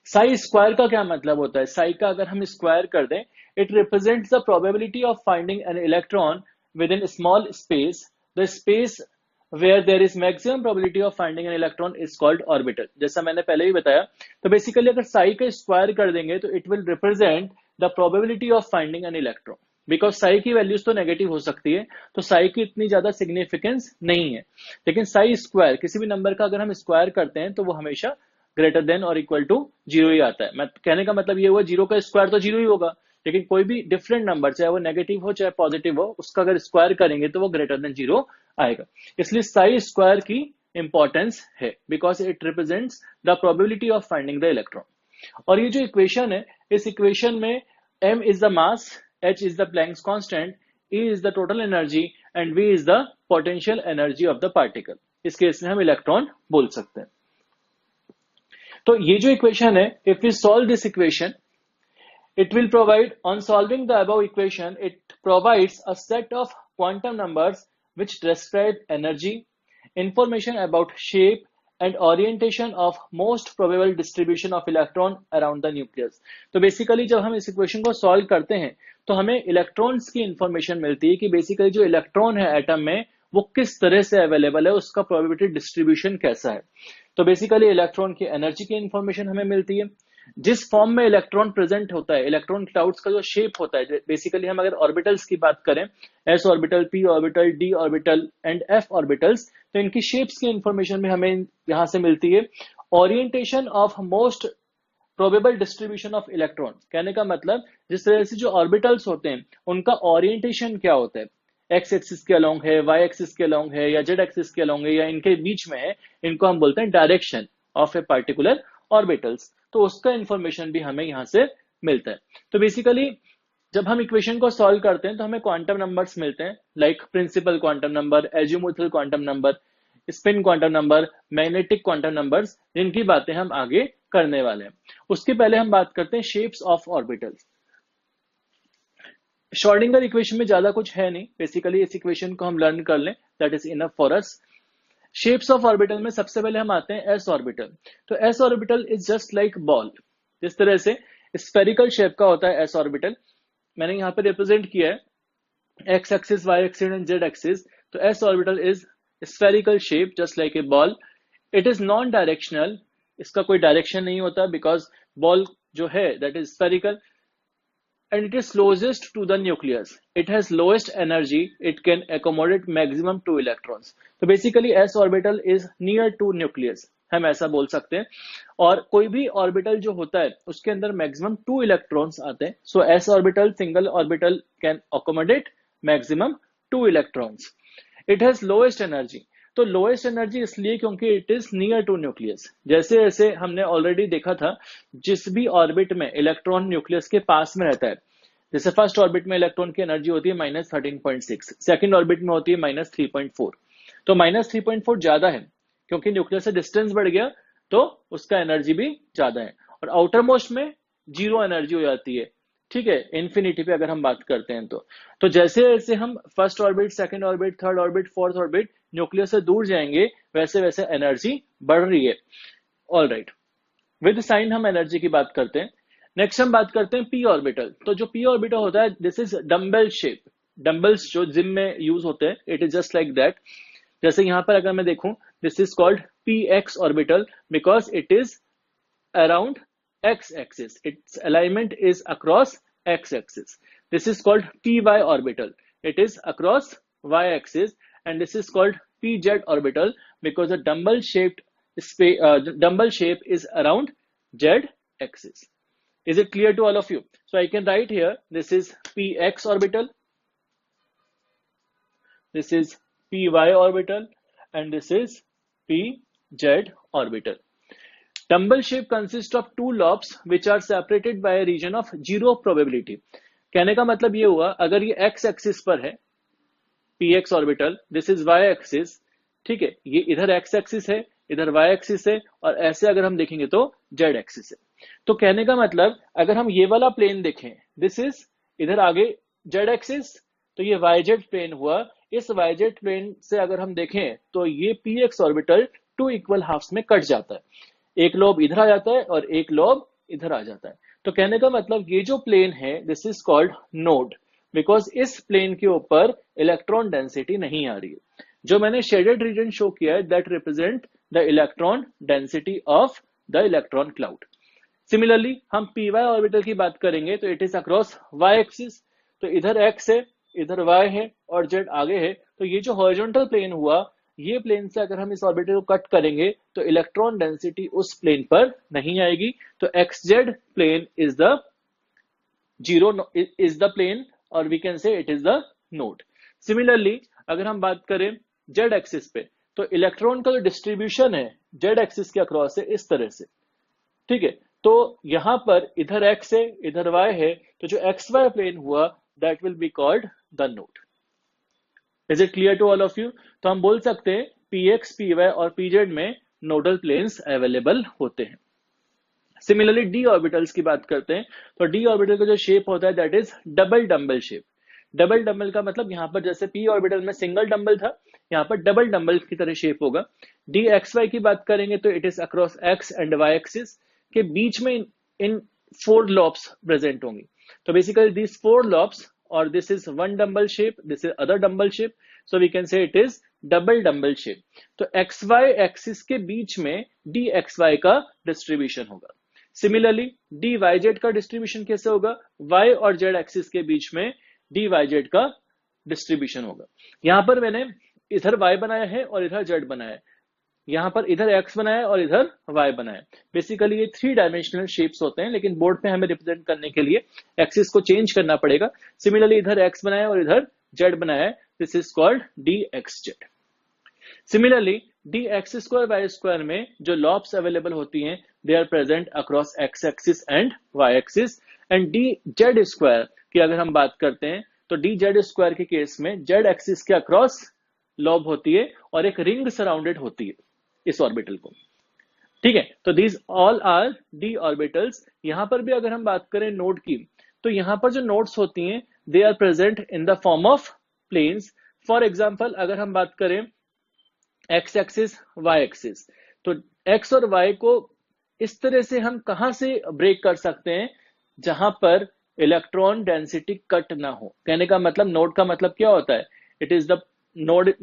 psi square का क्या मतलब होता है? psi का अगर हम स्क्वायर कर दें, it represents the probability of finding an electron within a small space। The space where there is maximum probability of finding an electron is called orbital। जैसा मैंने पहले भी बताया, तो बेसिकली अगर साई का स्क्वायर कर देंगे तो it will represent the probability of finding an electron, because Sai की वैल्यूज तो नेगेटिव हो सकती है, तो साई की इतनी ज्यादा सिग्निफिकेंस नहीं है, लेकिन साई स्क्वायर किसी भी नंबर का अगर हम स्क्वायर करते हैं तो वो हमेशा ग्रेटर देन और इक्वल टू जीरो ही आता है। मैं कहने का मतलब ये हुआ जीरो का स्क्वायर तो जीरो ही होगा, लेकिन कोई भी डिफरेंट नंबर चाहे वो नेगेटिव हो चाहे पॉजिटिव हो, उसका अगर स्क्वायर करेंगे तो वो ग्रेटर देन जीरो आएगा। इसलिए साई स्क्वायर की इंपॉर्टेंस है, because it represents the probability of finding the electron. और ये जो इक्वेशन है, इस इक्वेशन में m is the mass, h is the Planck's constant, E is the total energy and V is the potential energy of the particle. इस केस में हम इलेक्ट्रॉन बोल सकते हैं। तो ये जो इक्वेशन है, if we solve this equation, it will provide, on solving the above equation, it provides a set of quantum numbers which describe energy, information about shape and orientation of most probable distribution of electron around the nucleus। तो बेसिकली जब हम इस इक्वेशन को सॉल्व करते हैं तो हमें इलेक्ट्रॉन्स की इंफॉर्मेशन मिलती है कि बेसिकली जो इलेक्ट्रॉन है एटम में वो किस तरह से अवेलेबल है, उसका प्रोबेबिलिटी डिस्ट्रीब्यूशन कैसा है। तो बेसिकली इलेक्ट्रॉन की एनर्जी की इंफॉर्मेशन हमें मिलती है, जिस फॉर्म में इलेक्ट्रॉन प्रेजेंट होता है, इलेक्ट्रॉन क्लाउड्स का जो शेप होता है, बेसिकली हम अगर ऑर्बिटल्स की बात करें, s orbital, p orbital, d orbital and f orbitals, तो इनकी शेप्स की इंफॉर्मेशन भी हमें यहां से मिलती है। Orientation of most probable distribution of electron, कहने का मतलब जिस तरह से जो ऑर्बिटल्स होते हैं उनका ओरिएंटेशन क्या होता है, एक्स एक्सिस के अलोंग है, वाई एक्सिस के अलोंग है, या जेड एक्सिस के अलोंग है, या इनके बीच में है, इनको हम बोलते हैं direction of a particular orbitals. तो उसका इंफॉर्मेशन भी हमें यहां से मिलता है। तो बेसिकली जब हम इक्वेशन को सॉल्व करते हैं तो हमें क्वांटम नंबर्स मिलते हैं, like principal quantum number, azimuthal quantum number, spin quantum number, magnetic quantum numbers, जिनकी बातें हम आगे करने वाले हैं। उसके पहले हम बात करते हैं shapes of orbitals. Schrodinger equation में ज्यादा कुछ है नहीं, बेसिकली इस इक्वेशन को हम लर्न कर लें, that is enough for us. Shapes of orbital में सबसे पहले हम आते हैं एस ऑर्बिटल। तो s orbital is just like ball, जिस तरह से स्फेरिकल शेप का होता है एस ऑर्बिटल, मैंने यहाँ पे रिप्रेजेंट किया है x axis, y axis and z axis. तो s orbital is spherical shape just like a ball. It is non directional, इसका कोई डायरेक्शन नहीं होता, बिकॉज बॉल जो है that is spherical, and it is closest to the nucleus. It has lowest energy. It can accommodate maximum 2 electrons. तो basically s orbital is near to nucleus, हम ऐसा बोल सकते हैं। और कोई भी ऑर्बिटल जो होता है उसके अंदर मैक्सिमम 2 इलेक्ट्रॉन्स आते हैं। So s orbital, single orbital can accommodate maximum 2 electrons. It has lowest energy. तो लोएस्ट एनर्जी इसलिए क्योंकि it is near to nucleus. जैसे जैसे हमने ऑलरेडी देखा था, जिस भी ऑर्बिट में इलेक्ट्रॉन न्यूक्लियस के पास में रहता है, जैसे फर्स्ट ऑर्बिट में इलेक्ट्रॉन की एनर्जी होती है -13.6, सेकंड ऑर्बिट में होती है -3.4। तो -3.4 ज्यादा है क्योंकि न्यूक्लियस से डिस्टेंस बढ़ गया तो उसका एनर्जी भी ज्यादा है। और आउटर मोस्ट में जीरो एनर्जी हो जाती है, ठीक है, इन्फिनिटी पे अगर हम बात करते हैं तो जैसे जैसे हम first orbit, second orbit, third orbit, fourth orbit nucleus से दूर जाएंगे, वैसे वैसे एनर्जी बढ़ रही है। ऑल राइट, विद साइन हम एनर्जी की बात करते हैं। नेक्स्ट हम बात करते हैं पी ऑर्बिटल। तो जो पी ऑर्बिटल होता है, this is dumbbell shape. Dumbbells जो जिम में यूज होते हैं, it is just like that. जैसे यहां पर अगर मैं देखूं, this is called P x orbital because it is around x axis, its alignment is across x axis. This is called py orbital, it is across y axis, and this is called pz orbital because the dumbbell shape is around z axis. Is it clear to all of you? So I can write here, this is px orbital, this is py orbital, and this is pz orbital. Dumbbell shape consists of two lobes which are separated by a region of zero probability. कहने का मतलब ये हुआ, अगर ये x एक्सिस पर है px orbital, this is y axis, ठीक है, ये इधर x एक्सिस है, इधर y एक्सिस है, और ऐसे अगर हम देखेंगे तो z एक्सिस है। तो कहने का मतलब अगर हम ये वाला प्लेन देखें, दिस इज इधर आगे z एक्सिस, तो ये yz प्लेन हुआ। इस yz प्लेन से अगर हम देखें तो ये px ऑर्बिटल 2 इक्वल हाफ्स में कट जाता है, एक लोब इधर आ जाता है और एक लोब इधर आ जाता है। तो कहने का मतलब ये जो प्लेन है, this is called node, because इस प्लेन के ऊपर इलेक्ट्रॉन डेंसिटी नहीं आ रही है। जो मैंने शेडेड रीजन शो किया है that represent the electron density of the electron cloud. Similarly हम पी वाई ऑर्बिटल की बात करेंगे तो it is across y axis, तो इधर एक्स है, इधर वाई है और जेड आगे है। तो ये जो हॉरिजॉन्टल प्लेन हुआ, ये प्लेन से अगर हम इस ऑर्बिटल को कट करेंगे तो इलेक्ट्रॉन डेंसिटी उस प्लेन पर नहीं आएगी। तो x z plane is the zero, is the plane, और we can say it is the node. Similarly अगर हम बात करें जेड एक्सिस पे, तो इलेक्ट्रॉन का जो डिस्ट्रीब्यूशन है जेड एक्सिस के अक्रॉस है इस तरह से, ठीक है। तो यहां पर इधर x है, इधर y है, तो जो एक्स वाई प्लेन हुआ that will be called the node. Is it clear to all of you? तो हम बोल सकते हैं px, py और pz में नोडल प्लेन्स अवेलेबल होते हैं। सिमिलरली डी ऑर्बिटल्स की बात करते हैं, तो डी ऑर्बिटल का जो शेप होता है that is double dumbbell shape. Double dumbbell का मतलब यहाँ पर जैसे पी ऑर्बिटल में सिंगल डंबल था, यहाँ पर डबल डंबल की तरह शेप होगा। डी एक्स वाई की बात करेंगे तो it is across x and y axis, के बीच में इन 4 लॉब्स प्रेजेंट होंगी। तो बेसिकली दिस 4 लॉब्स, और this is one dumbbell shape, this is other dumbbell shape, so we can say it is double dumbbell shape. तो एक्स वाई एक्सिस के बीच में डी एक्स वाई का डिस्ट्रीब्यूशन होगा। सिमिलरली डी वाई जेड का डिस्ट्रीब्यूशन कैसे होगा? वाई और जेड एक्सिस के बीच में डी वाई जेड का डिस्ट्रीब्यूशन होगा। यहां पर मैंने इधर y बनाया है और इधर z बनाया है, यहां पर इधर x बनाया और इधर y बनाया। बेसिकली ये 3 डायमेंशनल शेप्स होते हैं, लेकिन बोर्ड पे हमें रिप्रेजेंट करने के लिए एक्सिस को चेंज करना पड़ेगा। सिमिलरली इधर x बनाया और इधर z बनाया है, this is called dxz। Similarly dx² y² में जो लॉब्स अवेलेबल होती हैं they are present across x axis and y axis. And dz² की अगर हम बात करते हैं तो dz² के केस में z एक्सिस के अक्रॉस लॉब होती है और एक रिंग सराउंडेड होती है इस ऑर्बिटल को, ठीक है। तो these all R D orbitals. यहां पर भी अगर हम बात करें नोड की, तो यहां पर जो नोड्स होती हैं they are present in the form of planes. For example अगर हम बात करें एक्स एक्सिस वाई एक्सिस, तो एक्स और वाई को इस तरह से हम कहां से ब्रेक कर सकते हैं जहां पर इलेक्ट्रॉन डेंसिटी कट ना हो। कहने का मतलब नोड का मतलब क्या होता है? It is the node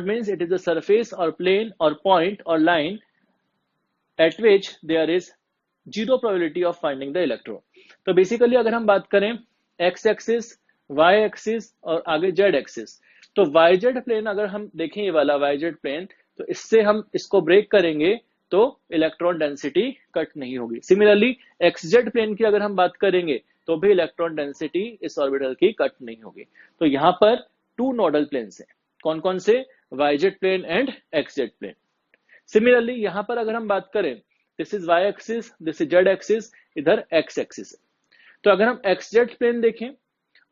means it is the surface or plane or point or line at which there is zero probability of finding the electron। तो बेसिकली अगर हम बात करें x एक्सिस, y एक्सिस और आगे z एक्सिस, तो yz प्लेन अगर हम देखें ये वाला yz प्लेन, तो इससे हम इसको ब्रेक करेंगे तो इलेक्ट्रॉन डेंसिटी कट नहीं होगी। सिमिलरली xz प्लेन की अगर हम बात करेंगे तो भी इलेक्ट्रॉन डेंसिटी इस ऑर्बिटल की कट नहीं होगी। तो यहां पर 2 नोडल प्लेन्स हैं, कौन कौन से? yz plane and xz plane. Similarly यहां पर अगर हम बात करें this is y axis, this is z axis, इधर x एक्सिस है। तो अगर हम xz प्लेन देखें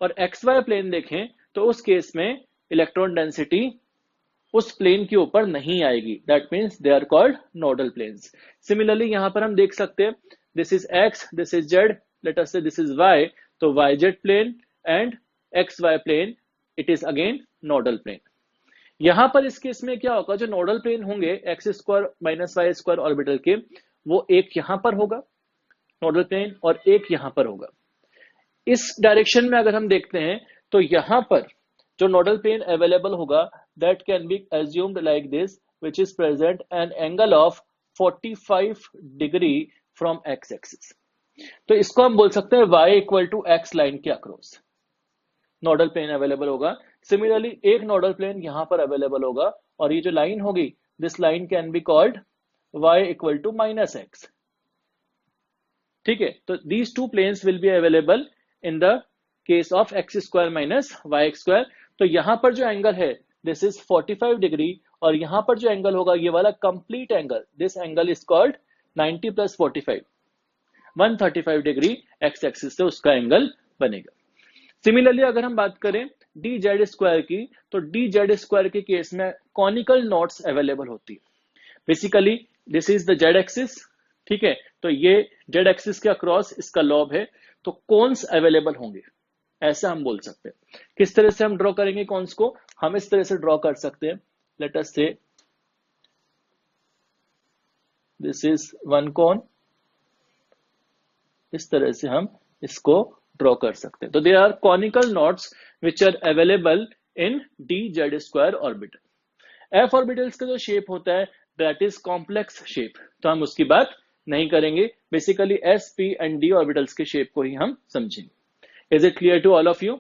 और xy प्लेन देखें तो उस केस में इलेक्ट्रॉन डेंसिटी उस प्लेन के ऊपर नहीं आएगी, that means they are called nodal planes. Similarly यहां पर हम देख सकते हैं this is x, this is z, let us say this is y, तो yz plane and xy plane it is again nodal plane. यहां पर इस केस में क्या होगा? जो नोडल प्लेन होंगे x² - y² ऑर्बिटल के, वो एक यहां पर होगा नोडल प्लेन और एक यहां पर होगा। इस डायरेक्शन में अगर हम देखते हैं तो यहां पर जो नोडल प्लेन अवेलेबल होगा that can B assumed like this, which is present an angle of 45 degree from x axis. तो इसको हम बोल सकते हैं y = x लाइन के अक्रॉस नोडल प्लेन अवेलेबल होगा। सिमिलरली एक नोडल प्लेन यहां पर अवेलेबल होगा और ये जो लाइन होगी this line can be called y = -x, ठीक है। तो these 2 planes will be available in the case of x² - y²। तो यहां पर जो एंगल है दिस इज 45 डिग्री और यहां पर जो एंगल होगा ये वाला complete angle, this angle is called 90 + 45, 135 degree x axis से उसका एंगल बनेगा। सिमिलरली अगर हम बात करें dz² की, तो dz² के केस में कॉनिकल नोड्स अवेलेबल होती है। Basically this is the z axis, ठीक है। तो ये z एक्सिस के अक्रॉस इसका लॉब है, तो कोन्स अवेलेबल होंगे, ऐसा हम बोल सकते हैं। किस तरह से हम ड्रॉ करेंगे कोन्स को? हम इस तरह से ड्रॉ कर सकते हैं। Late us say this is one कोन, इस तरह से हम इसको ड्रॉ कर सकते हैं। तो there are conical nodes which are available in dz² orbital. f orbitals का जो शेप होता है दैट इज कॉम्प्लेक्स शेप, तो हम उसकी बात नहीं करेंगे। Basically s p and d orbitals के शेप को ही हम समझेंगे। Is it clear to all of you?